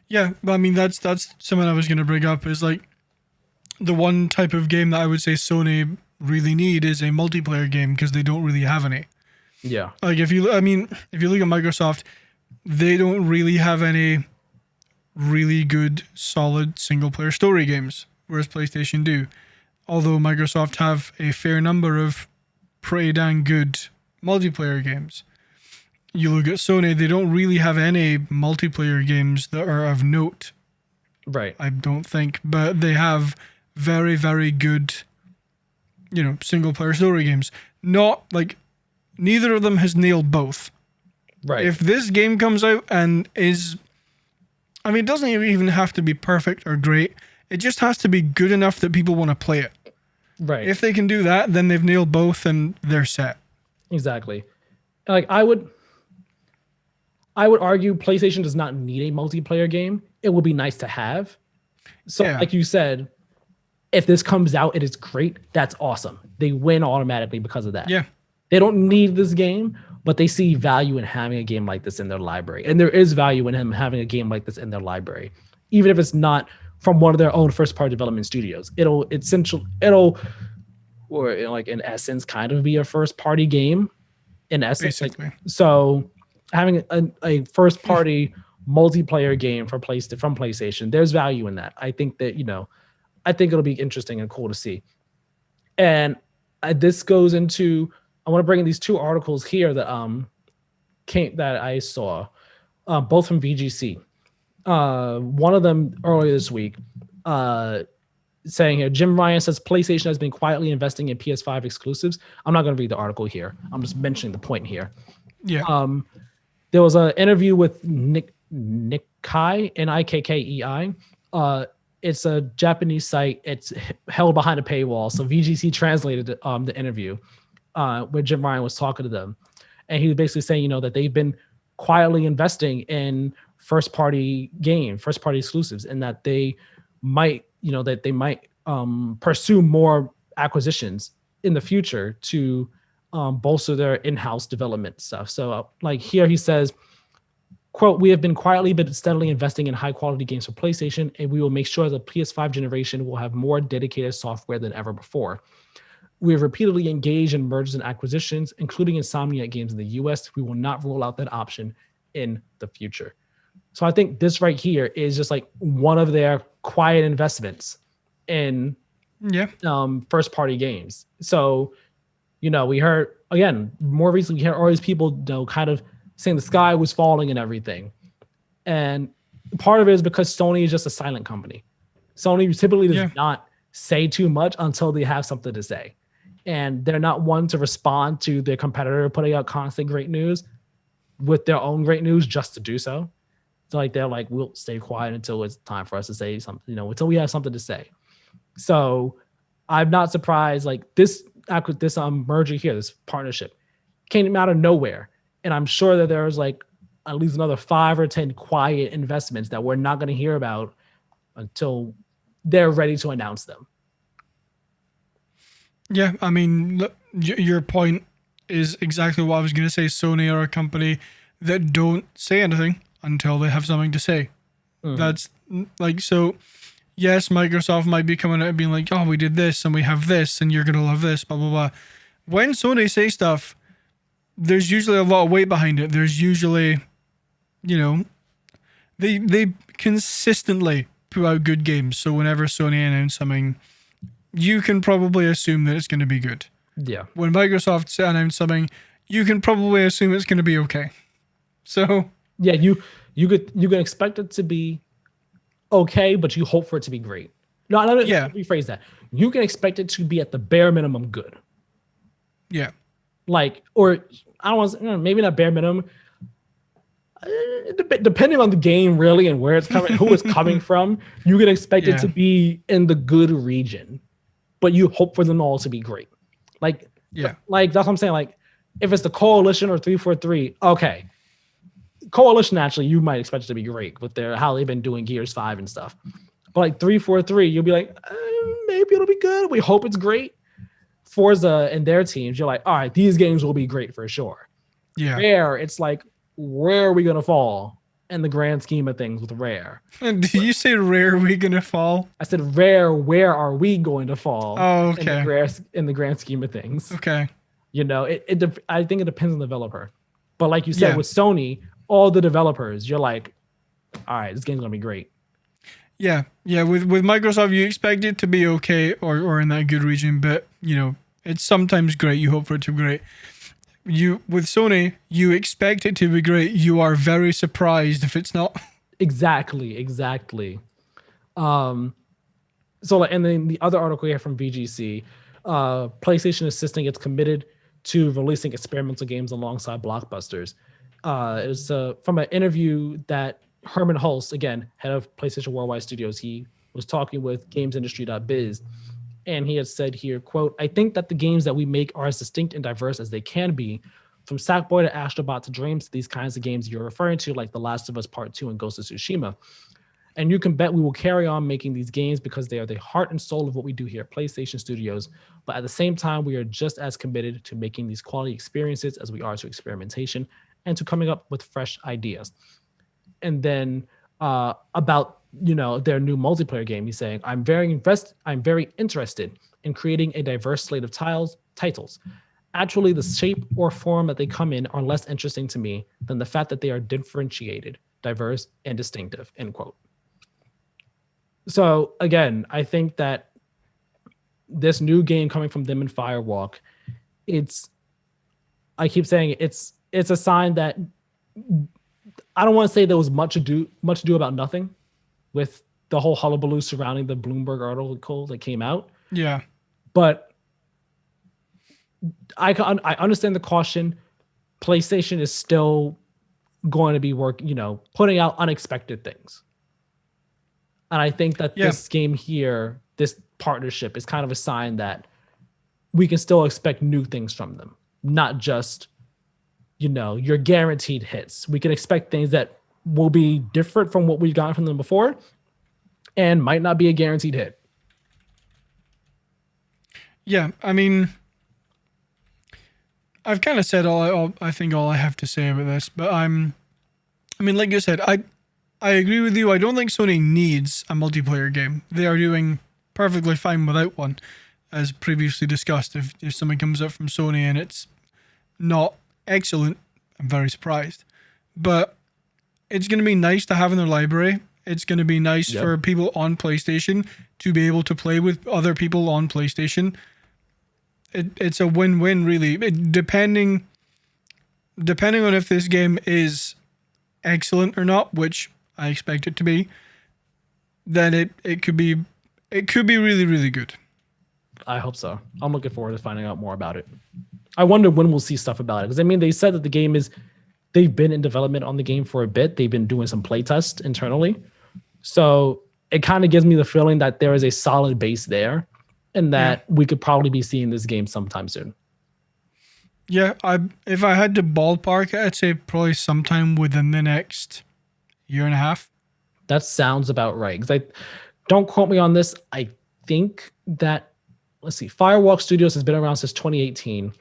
Yeah, but I mean that's something I was going to bring up is like the one type of game that I would say Sony really need is a multiplayer game because they don't really have any. Yeah. Like if you look at Microsoft, they don't really have any really good, solid single-player story games, whereas PlayStation do. Although Microsoft have a fair number of pretty dang good multiplayer games. You look at Sony, they don't really have any multiplayer games that are of note. Right. I don't think, but they have very, very good, single-player story games. Not like neither of them has nailed both. Right. If this game comes out and it doesn't even have to be perfect or great. It just has to be good enough that people want to play it. Right. If they can do that, then they've nailed both and they're set. Exactly. Like I would argue PlayStation does not need a multiplayer game. It would be nice to have. So like you said, if this comes out, it is great. That's awesome. They win automatically because of that. Yeah. They don't need this game, but they see value in having a game like this in their library. And there is value in him having a game like this in their library. Even if it's not from one of their own first party development studios. It'll or like in essence kind of be a first party game in essence. Basically. Like, so having a first party multiplayer game from PlayStation, there's value in that. I think that, I think it'll be interesting and cool to see. And this goes into, I want to bring in these two articles here that that I saw, both from VGC. One of them earlier this week, saying here, Jim Ryan says PlayStation has been quietly investing in PS5 exclusives. I'm not going to read the article here. I'm just mentioning the point here. Yeah. There was an interview with Nikkei, Nikkei. It's a Japanese site. It's held behind a paywall. So VGC translated the interview where Jim Ryan was talking to them. And he was basically saying, that they've been quietly investing in first party exclusives, and that they might, pursue more acquisitions in the future to bolster their in-house development stuff. So like here he says, quote, "We have been quietly but steadily investing in high quality games for PlayStation, and we will make sure the PS5 generation will have more dedicated software than ever before. We have repeatedly engaged in mergers and acquisitions, including Insomniac Games in the US. We will not rule out that option in the future." So I think this right here is just like one of their quiet investments in first party games. So, we heard, again, more recently, we heard all these people, kind of saying the sky was falling and everything. And part of it is because Sony is just a silent company. Sony typically does not say too much until they have something to say. And they're not one to respond to their competitor putting out constant great news with their own great news just to do so. So like they're like, we'll stay quiet until it's time for us to say something, until we have something to say. So I'm not surprised. Like this merger here, this partnership came out of nowhere. And I'm sure that there's like at least another 5 or 10 quiet investments that we're not going to hear about until they're ready to announce them. Yeah, I mean, look, your point is exactly what I was going to say. Sony are a company that don't say anything until they have something to say. Mm-hmm. That's like, so yes, Microsoft might be coming out and being like, oh, we did this and we have this and you're going to love this, blah, blah, blah. When Sony say stuff, there's usually a lot of weight behind it. There's usually, they consistently put out good games. So whenever Sony announce something, you can probably assume that it's going to be good. Yeah. When Microsoft announce something, you can probably assume it's going to be okay. So yeah, you can expect it to be okay, but you hope for it to be great. No, let me rephrase that. You can expect it to be at the bare minimum good. Yeah. Like, or I don't want to, maybe not bare minimum. Depending on the game, really, and where it's coming, who it's coming from, you can expect it to be in the good region, but you hope for them all to be great. Like that's what I'm saying. Like, if it's the Coalition or 343, okay. Coalition, actually, you might expect it to be great with how they've been doing Gears 5 and stuff. But like 343, you'll be like, maybe it'll be good. We hope it's great. Forza and their teams, you're like, all right, these games will be great for sure. Yeah. Rare, it's like, where are we gonna fall in the grand scheme of things with Rare? And did you say Rare are we gonna fall? I said Rare, where are we going to fall? Oh, okay. In the grand scheme of things. Okay. I think it depends on the developer. But like you said, with Sony, all the developers, you're like, all right, this game's gonna be great. Yeah. With Microsoft, you expect it to be okay or in that good region, but it's sometimes great. You hope for it to be great. With Sony, you expect it to be great. You are very surprised if it's not. Exactly. So, and then the other article here from VGC, PlayStation is insisting it's committed to releasing experimental games alongside blockbusters. It was from an interview that Herman Hulst, again, head of PlayStation Worldwide Studios, he was talking with GamesIndustry.biz, and he had said here, quote, "I think that the games that we make are as distinct and diverse as they can be. From Sackboy to Astrobot to Dreams, these kinds of games you're referring to, like The Last of Us Part 2 and Ghost of Tsushima. And you can bet we will carry on making these games because they are the heart and soul of what we do here at PlayStation Studios. But at the same time, we are just as committed to making these quality experiences as we are to experimentation and to coming up with fresh ideas." And then about their new multiplayer game. He's saying, I'm very interested in creating a diverse slate of titles. Actually, the shape or form that they come in are less interesting to me than the fact that they are differentiated, diverse, and distinctive, end quote. So again, I think that this new game coming from them in Firewalk, I keep saying it's a sign that I don't want to say there was much ado about nothing with the whole hullabaloo surrounding the Bloomberg article that came out. Yeah. But I understand the caution. PlayStation is still going to be putting out unexpected things. And I think that this game here, this partnership is kind of a sign that we can still expect new things from them, not just, your guaranteed hits. We can expect things that will be different from what we've gotten from them before and might not be a guaranteed hit. Yeah, I mean, I've kind of said all I have to say about this, but like you said, I agree with you. I don't think Sony needs a multiplayer game. They are doing perfectly fine without one, as previously discussed. If something comes up from Sony and it's not excellent, I'm very surprised. But it's going to be nice to have in their library. It's going to be nice for people on PlayStation to be able to play with other people on PlayStation. It's a win-win, really. Depending on if this game is excellent or not, which I expect it to be, then it could be really, really good. I hope so. I'm looking forward to finding out more about it. I wonder when we'll see stuff about it. Because they said that they've been in development on the game for a bit. They've been doing some play tests internally. So it kind of gives me the feeling that there is a solid base there and that we could probably be seeing this game sometime soon. Yeah, if I had to ballpark it, I'd say probably sometime within the next year and a half. That sounds about right. Because don't quote me on this. I think that, let's see, Firewalk Studios has been around since 2018.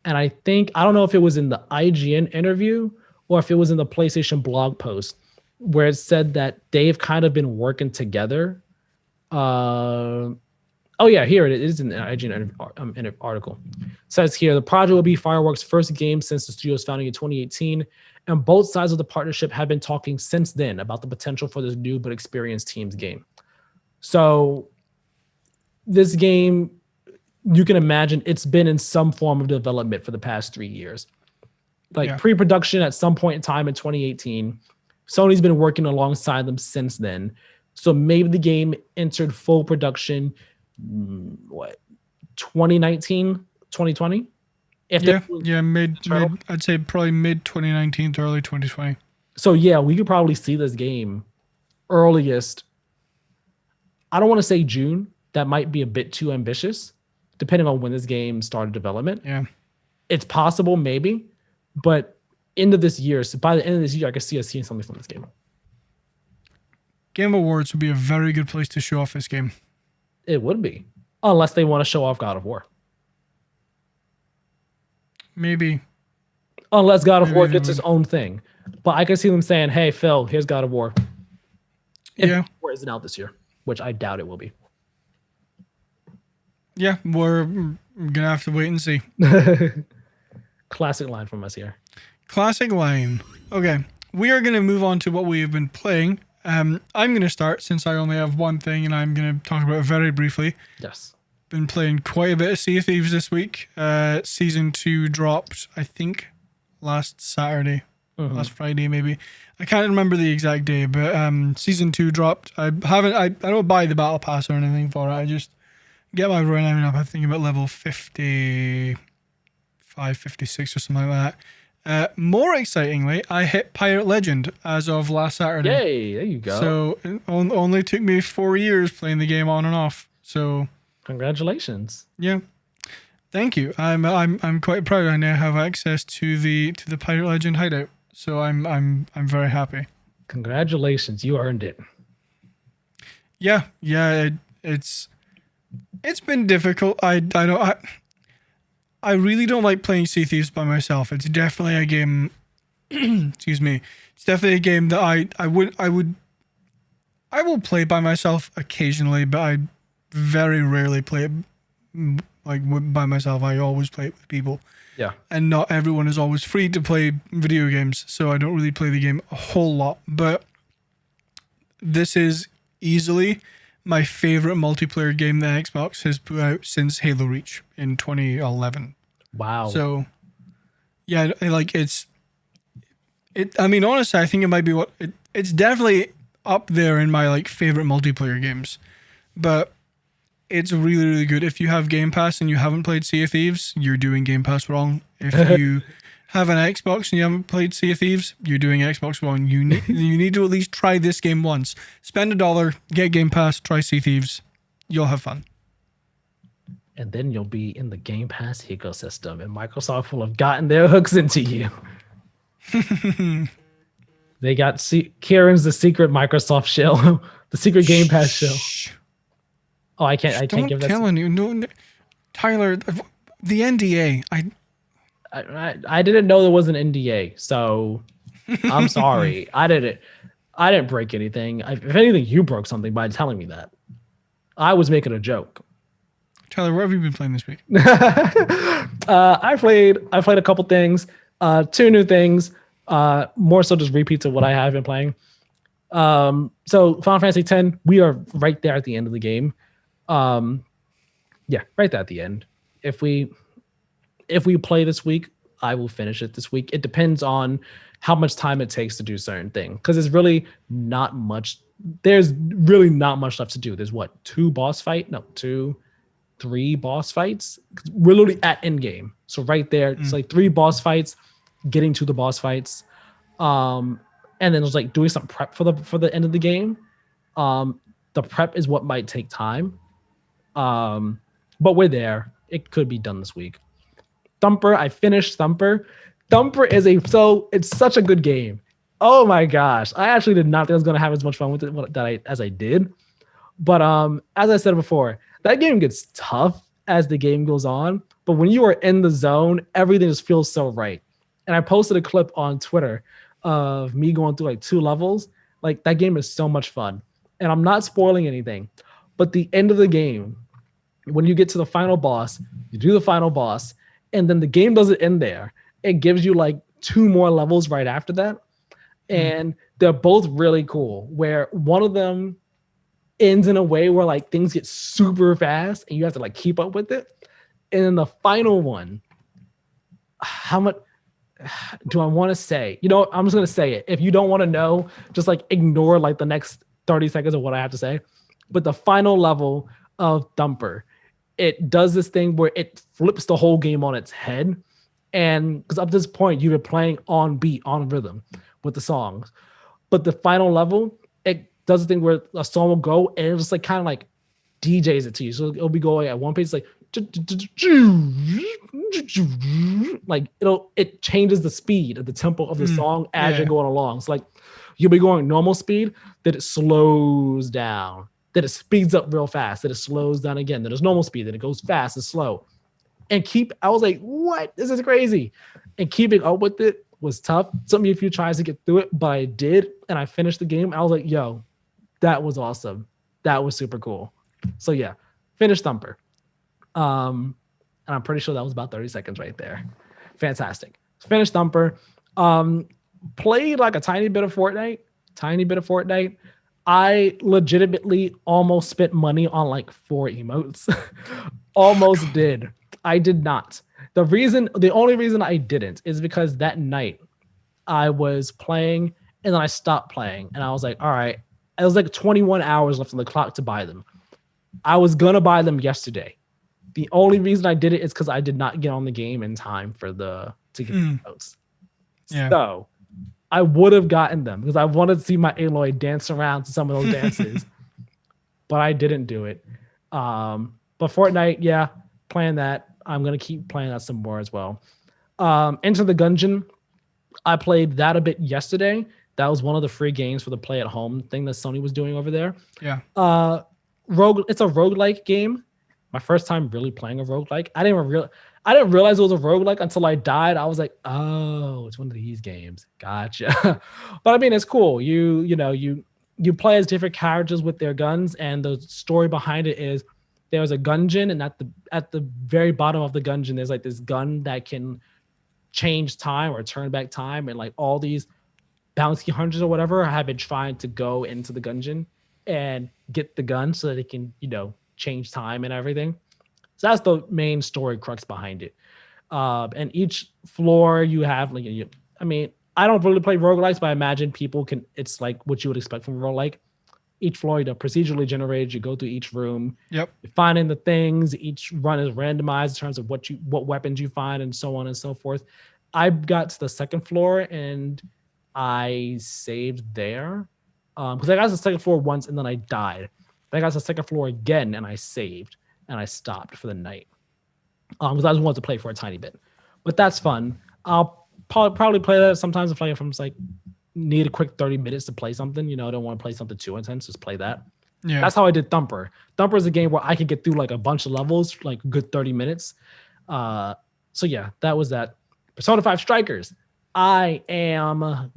And I don't know if it was in the IGN interview or if it was in the PlayStation blog post where it said that they've kind of been working together. Here it is in the IGN article. It says here, the project will be Firewalk's first game since the studio's founding in 2018. And both sides of the partnership have been talking since then about the potential for this new but experienced team's game. So this game, you can imagine it's been in some form of development for the past 3 years. Pre-production at some point in time in 2018. Sony's been working alongside them since then. So maybe the game entered full production, 2019, 2020? I'd say probably mid 2019 to early 2020. So we could probably see this game earliest. I don't want to say June. That might be a bit too ambitious, depending on when this game started development. Yeah. It's possible, maybe, but end of this year. So by the end of this year, I could see us seeing something from this game. Game Awards would be a very good place to show off this game. It would be, unless they want to show off God of War. Maybe. Unless God of War gets its own thing. But I could see them saying, hey, Phil, here's God of War. War isn't out this year, which I doubt it will be. Yeah, we're going to have to wait and see. Classic line from us here. Classic line. Okay, we are going to move on to what we have been playing. I'm going to start since I only have one thing and I'm going to talk about it very briefly. Yes. Been playing quite a bit of Sea of Thieves this week. Season 2 dropped, I think, last Saturday. Last Friday, maybe. I can't remember the exact day, but Season 2 dropped. I don't buy the Battle Pass or anything for it. I just get my renown up. I think about level 55, 56 or something like that. More excitingly, I hit Pirate Legend as of last Saturday. Yay, there you go. So it only took me 4 years playing the game on and off. So congratulations. Yeah. Thank you. I'm quite proud. I now have access to the Pirate Legend hideout. So I'm very happy. Congratulations, you earned it. Yeah. It's been difficult. I really don't like playing Sea Thieves by myself. It's definitely a game. Excuse me. It's definitely a game that I would I will play by myself occasionally, but I very rarely play it by myself. I always play it with people. Yeah. And not everyone is always free to play video games, so I don't really play the game a whole lot. But this is easily my favorite multiplayer game that Xbox has put out since Halo Reach in 2011. Wow. So, yeah, I mean, honestly, I think it might be it's definitely up there in my favorite multiplayer games. But it's really, really good. If you have Game Pass and you haven't played Sea of Thieves, you're doing Game Pass wrong. If you have an Xbox and you haven't played Sea of Thieves, you're doing Xbox wrong. You need to at least try this game once. Spend $1, get Game Pass, try Sea Thieves. You'll have fun. And then you'll be in the Game Pass ecosystem, and Microsoft will have gotten their hooks into you. They got Keiran's the secret Microsoft shell, the secret Game Pass shell. Oh, I can't give that. Don't tell anyone. No, Tyler, the NDA. I didn't know there was an NDA, so I'm sorry. I didn't break anything. If anything, you broke something by telling me that. I was making a joke. Tyler, what have you been playing this week? I played a couple things, 2 new things, more so just repeats of what I have been playing. So Final Fantasy X, we are right there at the end of the game. Yeah, right there at the end. If we play this week, I will finish it this week. It depends on how much time it takes to do certain things, because it's really not much. There's really not much left to do. There's 3 boss fights. We're literally at end game. So right there, it's 3 boss fights, getting to the boss fights. And then there's doing some prep for the end of the game. The prep is what might take time. But we're there. It could be done this week. Thumper, I finished Thumper. Thumper it's such a good game. Oh my gosh. I actually did not think I was going to have as much fun with it as I did. But as I said before, that game gets tough as the game goes on. But when you are in the zone, everything just feels so right. And I posted a clip on Twitter of me going through 2 levels. That game is so much fun. And I'm not spoiling anything. But the end of the game, when you get to the final boss, you do the final boss, and then the game doesn't end there. It gives you 2 more levels right after that. And they're both really cool, where one of them ends in a way where things get super fast and you have to keep up with it. And then the final one, how much do I want to say? I'm just going to say it. If you don't want to know, just ignore the next 30 seconds of what I have to say. But the final level of Thumper, it does this thing where it flips the whole game on its head. And because up to this point, you've been playing on beat, on rhythm with the songs. But the final level, it does a thing where a song will go and it'll just kind of DJs it to you. So it'll be going at one pace, it changes the speed of the tempo of the song as you're going along. So you'll be going normal speed, then it slows down, then it speeds up real fast, then it slows down again, then it's normal speed, then it goes fast and slow. And I was like, what? This is crazy. And keeping up with it was tough. Took me a few tries to get through it, but I did. And I finished the game. I was like, yo, that was awesome. That was super cool. So yeah, finished Thumper. And I'm pretty sure that was about 30 seconds right there. Fantastic. Finished Thumper. Played a tiny bit of Fortnite. I legitimately almost spent money on 4 emotes. Almost did. I did not. The only reason I didn't is because that night I was playing and then I stopped playing and I was like, all right, it was 21 hours left on the clock to buy them. I was going to buy them yesterday. The only reason I did it is because I did not get on the game in time to get the notes. Yeah. So I would have gotten them because I wanted to see my Aloy dance around to some of those dances, but I didn't do it. But Fortnite, yeah, playing that. I'm going to keep playing that some more as well. Enter the Gungeon. I played that a bit yesterday. That was one of the free games for the play at home thing that Sony was doing over there. Yeah. It's a roguelike game. My first time really playing a roguelike. I didn't realize it was a roguelike until I died. I was like, oh, it's one of these games. Gotcha. But I mean, it's cool. You you play as different characters with their guns, and the story behind it is there's a gungeon, and at the very bottom of the gungeon, there's like this gun that can change time or turn back time, and like all these bounty hunters or whatever have been trying to go into the gungeon and get the gun so that they can, change time and everything. So that's the main story crux behind it. And each floor you have, like, I don't really play roguelikes, but I imagine people can, it's like what you would expect from a roguelike. Each floor, procedurally generated, you go through each room. Yep. You're finding the things. Each run is randomized in terms of what weapons you find and so on and so forth. I got to the second floor and I saved there. Because I got to the second floor once and then I died. Then I got to the second floor again and I saved and I stopped for the night. Because I just wanted to play for a tiny bit. But that's fun. I'll probably play that sometimes if I'm just like need a quick 30 minutes to play something. I don't want to play something too intense. Just play that. Yeah. That's how I did Thumper. Thumper is a game where I could get through like a bunch of levels, like a good 30 minutes. So yeah, that was that. Persona 5 Strikers. I am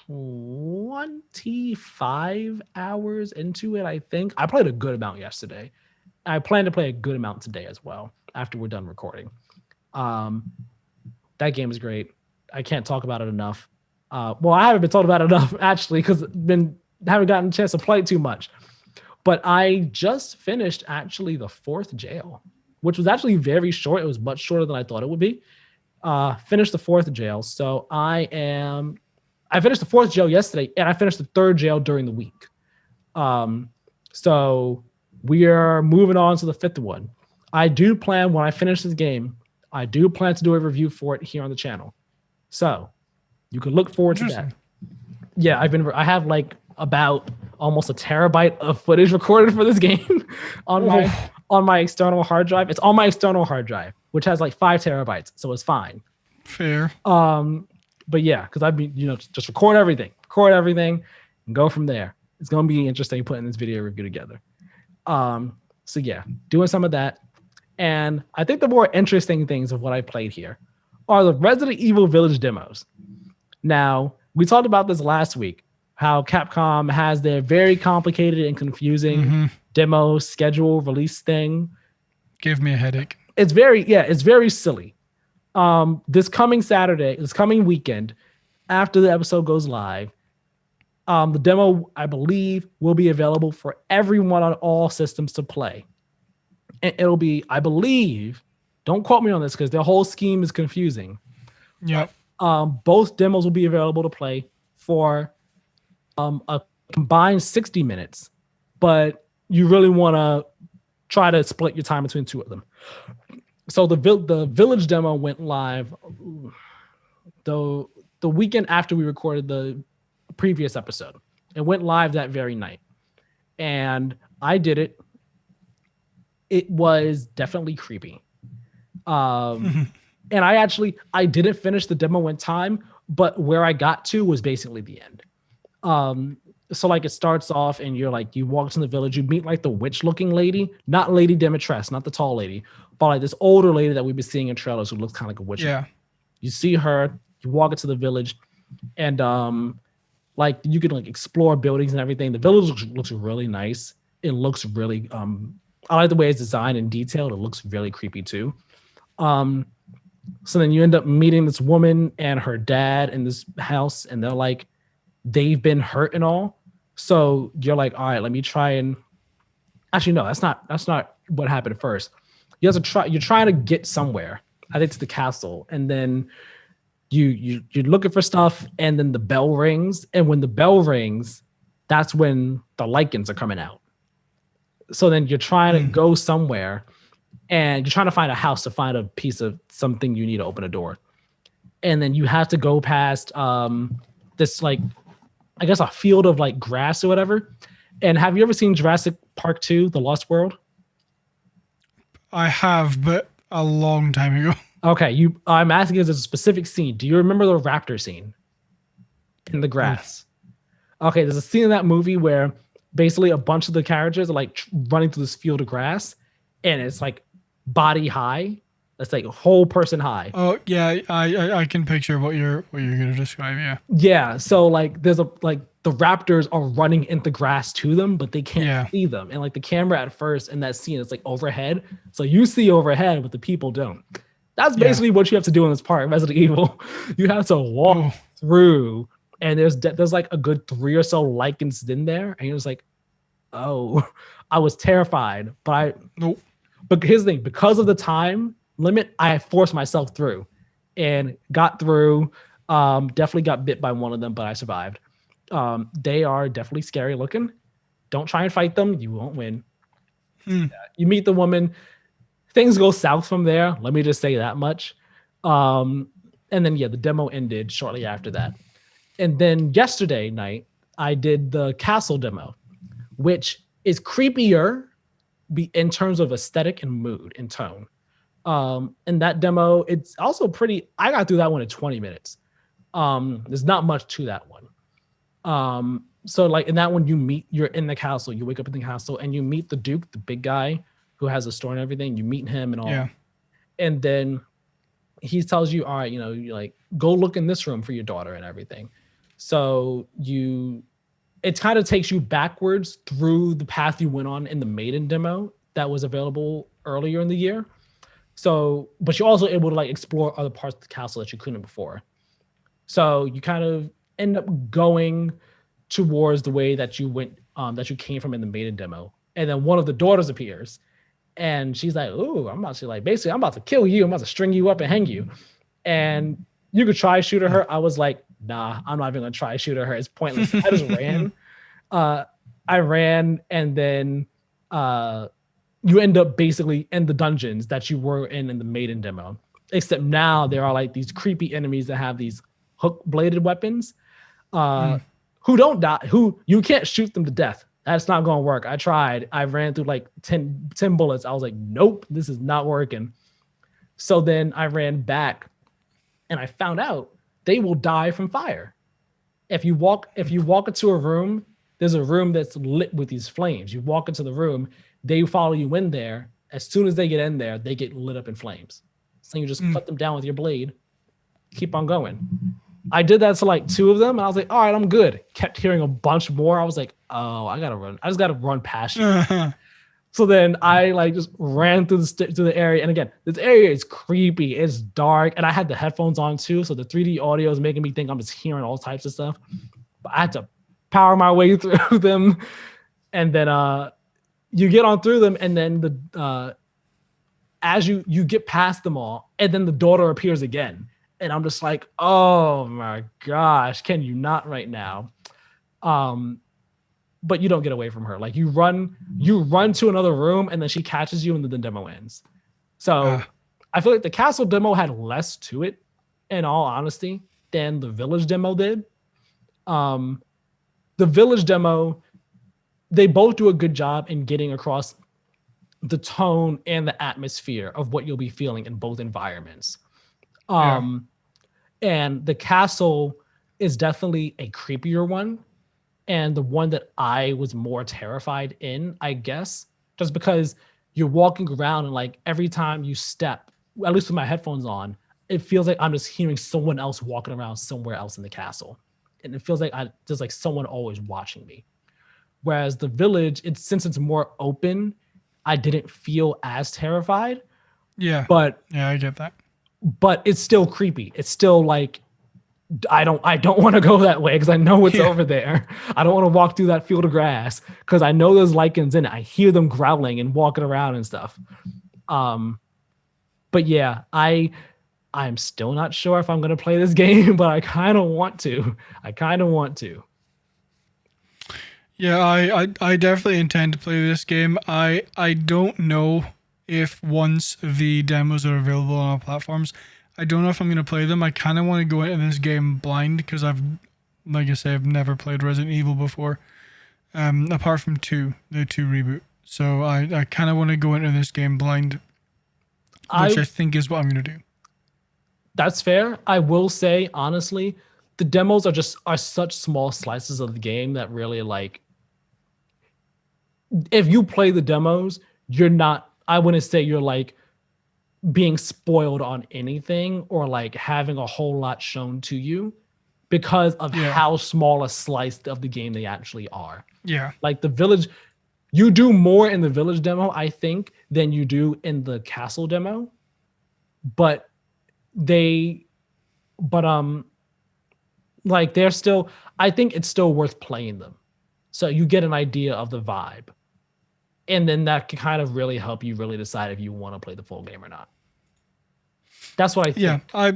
25 hours into it, I think. I played a good amount yesterday. I plan to play a good amount today as well after we're done recording. That game is great. I can't talk about it enough. Well, I haven't been talking about it enough, actually, because haven't gotten a chance to play too much. But I just finished, actually, the 4th jail, which was actually very short. It was much shorter than I thought it would be. Finished the 4th jail. So I finished the 4th jail yesterday, and I finished the 3rd jail during the week. So we are moving on to the 5th one. I do plan, when I finish this game, I do plan to do a review for it here on the channel. So you can look forward to that. Yeah, I have like about almost a terabyte of footage recorded for this game on my external hard drive. It's on my external hard drive, which has like 5 terabytes, so it's fine. Fair. But yeah, because I've been, just record everything, and go from there. It's gonna be interesting putting this video review together. So yeah, doing some of that. And I think the more interesting things of what I played here are the Resident Evil Village demos. Now, we talked about this last week, how Capcom has their very complicated and confusing demo schedule release thing. Give me a headache. It's very silly. This coming weekend, after the episode goes live, the demo, I believe, will be available for everyone on all systems to play. And it'll be, I believe, don't quote me on this because their whole scheme is confusing. Yep. Both demos will be available to play for a combined 60 minutes, but you really want to try to split your time between 2 of them. So the Village demo went live the weekend after we recorded the previous episode. It went live that very night. And I did it. It was definitely creepy. And I didn't finish the demo in time, but where I got to was basically the end. So like it starts off and you're like, you walk to the village, you meet like the witch looking lady, not Lady Demetress, not the tall lady, but like this older lady that we've been seeing in trailers who looks kind of like a witch. Yeah. You see her, you walk into the village, and like you can like explore buildings and everything. The village looks really nice. It looks really I like the way it's designed and detailed. It looks really creepy too. So then you end up meeting this woman and her dad in this house, and they're like, they've been hurt and all. So you're like, all right, let me try and actually, no, that's not what happened first. You have to try, you're trying to get somewhere, I think to the castle. And then you're looking for stuff, and then the bell rings. And when the bell rings, that's when the lichens are coming out. So then you're trying to go somewhere, and you're trying to find a house to find a piece of something you need to open a door. And then you have to go past this, like, I guess a field of like grass or whatever. And have you ever seen Jurassic Park 2, The Lost World? I have, but a long time ago. Okay, I'm asking is a specific scene. Do you remember the raptor scene in the grass? Okay, there's a scene in that movie where basically a bunch of the characters are like running through this field of grass, and it's like body high, That's like a whole person high. Oh yeah, I can picture what you're gonna describe. Yeah. Yeah, so like there's a like the raptors are running in the grass to them, but they can't Yeah. see them. And like the camera at first in that scene, it's like overhead. So you see overhead, but the people don't. That's Yeah. basically what you have to do in this part of Resident Evil. You have to walk through, and there's like a good 3 or so lichens in there, and you're just like, oh, I was terrified. Nope. But here's the thing, because of the time limit, I forced myself through and got through. Definitely got bit by one of them, but I survived. They are definitely scary looking. Don't try and fight them. You won't win. You meet the woman. Things go south from there. Let me just say that much. And then, yeah, the demo ended shortly after that. And then yesterday night, I did the castle demo, which is creepier in terms of aesthetic and mood and tone. And that demo, it's also pretty, I got through that one in 20 minutes. There's not much to that one. So like in that one, you're in the castle, you wake up in the castle and you meet the Duke, the big guy who has a store and everything. You meet him and all. Yeah. And then he tells you, all right, you like go look in this room for your daughter and everything. So it kind of takes you backwards through the path you went on in the Maiden demo that was available earlier in the year. So, but you're also able to like explore other parts of the castle that you couldn't before. So you kind of end up going towards the way that you went, that you came from in the Maiden demo. And then one of the daughters appears and she's like, ooh, I'm about to kill you. I'm about to string you up and hang you. And you could try shooting her. I was like, nah, I'm not even gonna try shooting her. It's pointless. I just ran. I ran, and then you end up basically in the dungeons that you were in the Maiden demo. Except now there are like these creepy enemies that have these hook-bladed weapons, who don't die, who you can't shoot them to death. That's not gonna work. I tried. I ran through like 10 bullets. I was like, nope, this is not working. So then I ran back, and I found out they will die from fire. If you walk into a room, there's a room that's lit with these flames. You walk into the room, they follow you in there. As soon as they get in there, they get lit up in flames. So you just cut them down with your blade, keep on going. I did that to like 2 of them, and I was like, all right, I'm good. Kept hearing a bunch more. I was like, oh, I gotta run. I just gotta run past you. So then I like just ran through the area. And again, this area is creepy. It's dark. And I had the headphones on too. So the 3D audio is making me think I'm just hearing all types of stuff. But I had to power my way through them. And then you get on through them. And then as you get past them all, and then the daughter appears again. And I'm just like, oh my gosh, can you not right now? But you don't get away from her. Like you run to another room, and then she catches you, and then the demo ends. So I feel like the castle demo had less to it, in all honesty, than the village demo did. The village demo, they both do a good job in getting across the tone and the atmosphere of what you'll be feeling in both environments. And the castle is definitely a creepier one. And the one that I was more terrified in, I guess, just because you're walking around and like every time you step, at least with my headphones on, it feels like I'm just hearing someone else walking around somewhere else in the castle. And it feels like there's like someone always watching me. Whereas the village, since it's more open, I didn't feel as terrified. Yeah. But yeah, I get that. But it's still creepy. It's still like, I don't want to go that way because I know what's over there. I don't want to walk through that field of grass because I know there's lichens in it. I hear them growling and walking around and stuff. But yeah, I'm still not sure if I'm going to play this game, but I kind of want to. Yeah, I definitely intend to play this game. I don't know if once the demos are available on all platforms, I don't know if I'm going to play them. I kind of want to go into this game blind because like I say, I've never played Resident Evil before, apart from the 2 reboot. So I kind of want to go into this game blind, which I think is what I'm going to do. That's fair. I will say, honestly, the demos are such small slices of the game that really like, if you play the demos, I wouldn't say you're like being spoiled on anything or like having a whole lot shown to you because of how small a slice of the game they actually are. Yeah. Like the village, you do more in the village demo, I think, than you do in the castle demo. But like they're still, I think it's still worth playing them. So you get an idea of the vibe. And then that can kind of really help you really decide if you want to play the full game or not. That's what I think. Yeah,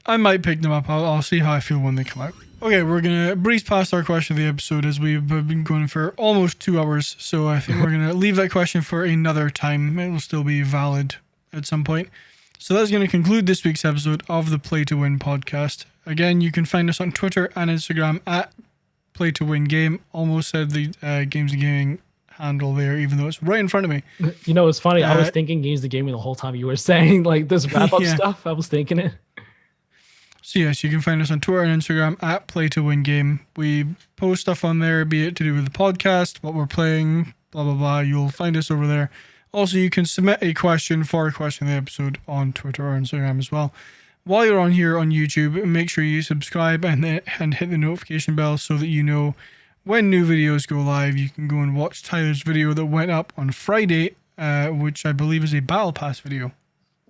I might pick them up. I'll see how I feel when they come out. Okay, we're going to breeze past our question of the episode as we've been going for almost 2 hours. So I think we're going to leave that question for another time. It will still be valid at some point. So that's going to conclude this week's episode of the Play to Win podcast. Again, you can find us on Twitter and Instagram at Play to Win Game. Almost said the Games and Gaming handle there, even though it's right in front of me. You know, it's funny. I was thinking Games and Gaming the whole time you were saying like this wrap up stuff. I was thinking it. So yes, you can find us on Twitter and Instagram at Play to Win Game. We post stuff on there, be it to do with the podcast, what we're playing, blah blah blah. You'll find us over there. Also, you can submit a question for a question of the episode on Twitter or Instagram as well. While you're on here on YouTube, make sure you subscribe and hit the notification bell so that you know when new videos go live. You can go and watch Tyler's video that went up on Friday, which I believe is a Battle Pass video.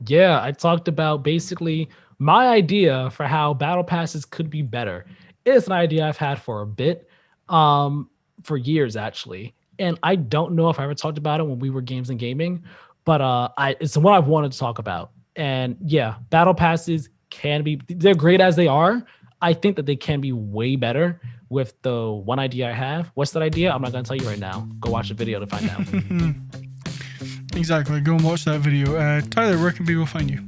Yeah, I talked about basically my idea for how Battle Passes could be better. It's an idea I've had for a bit, for years actually. And I don't know if I ever talked about it when we were Games and Gaming, but it's what I've wanted to talk about. And yeah, Battle Passes they're great as they are. I think that they can be way better with the one idea I have. What's that idea? I'm not going to tell you right now. Go watch the video to find out. Exactly. Go and watch that video. Tyler, where can people find you?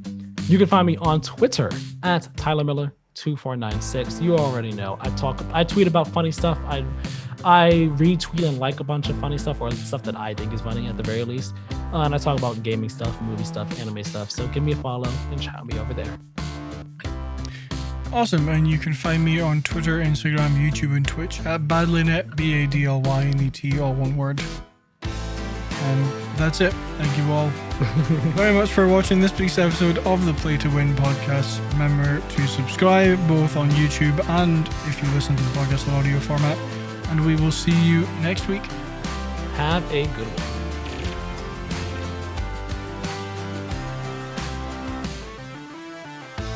You can find me on Twitter at Tyler Miller 2496. You already know. I tweet about funny stuff. I retweet and like a bunch of funny stuff or stuff that I think is funny at the very least. And I talk about gaming stuff, movie stuff, anime stuff. So give me a follow and chat me over there. Awesome. And you can find me on Twitter, Instagram, YouTube, and Twitch at Badlynet, BADLYNET, all one word. And that's it. Thank you all very much for watching this week's episode of the Play to Win podcast. Remember to subscribe both on YouTube and if you listen to the podcast in audio format. And we will see you next week. Have a good one.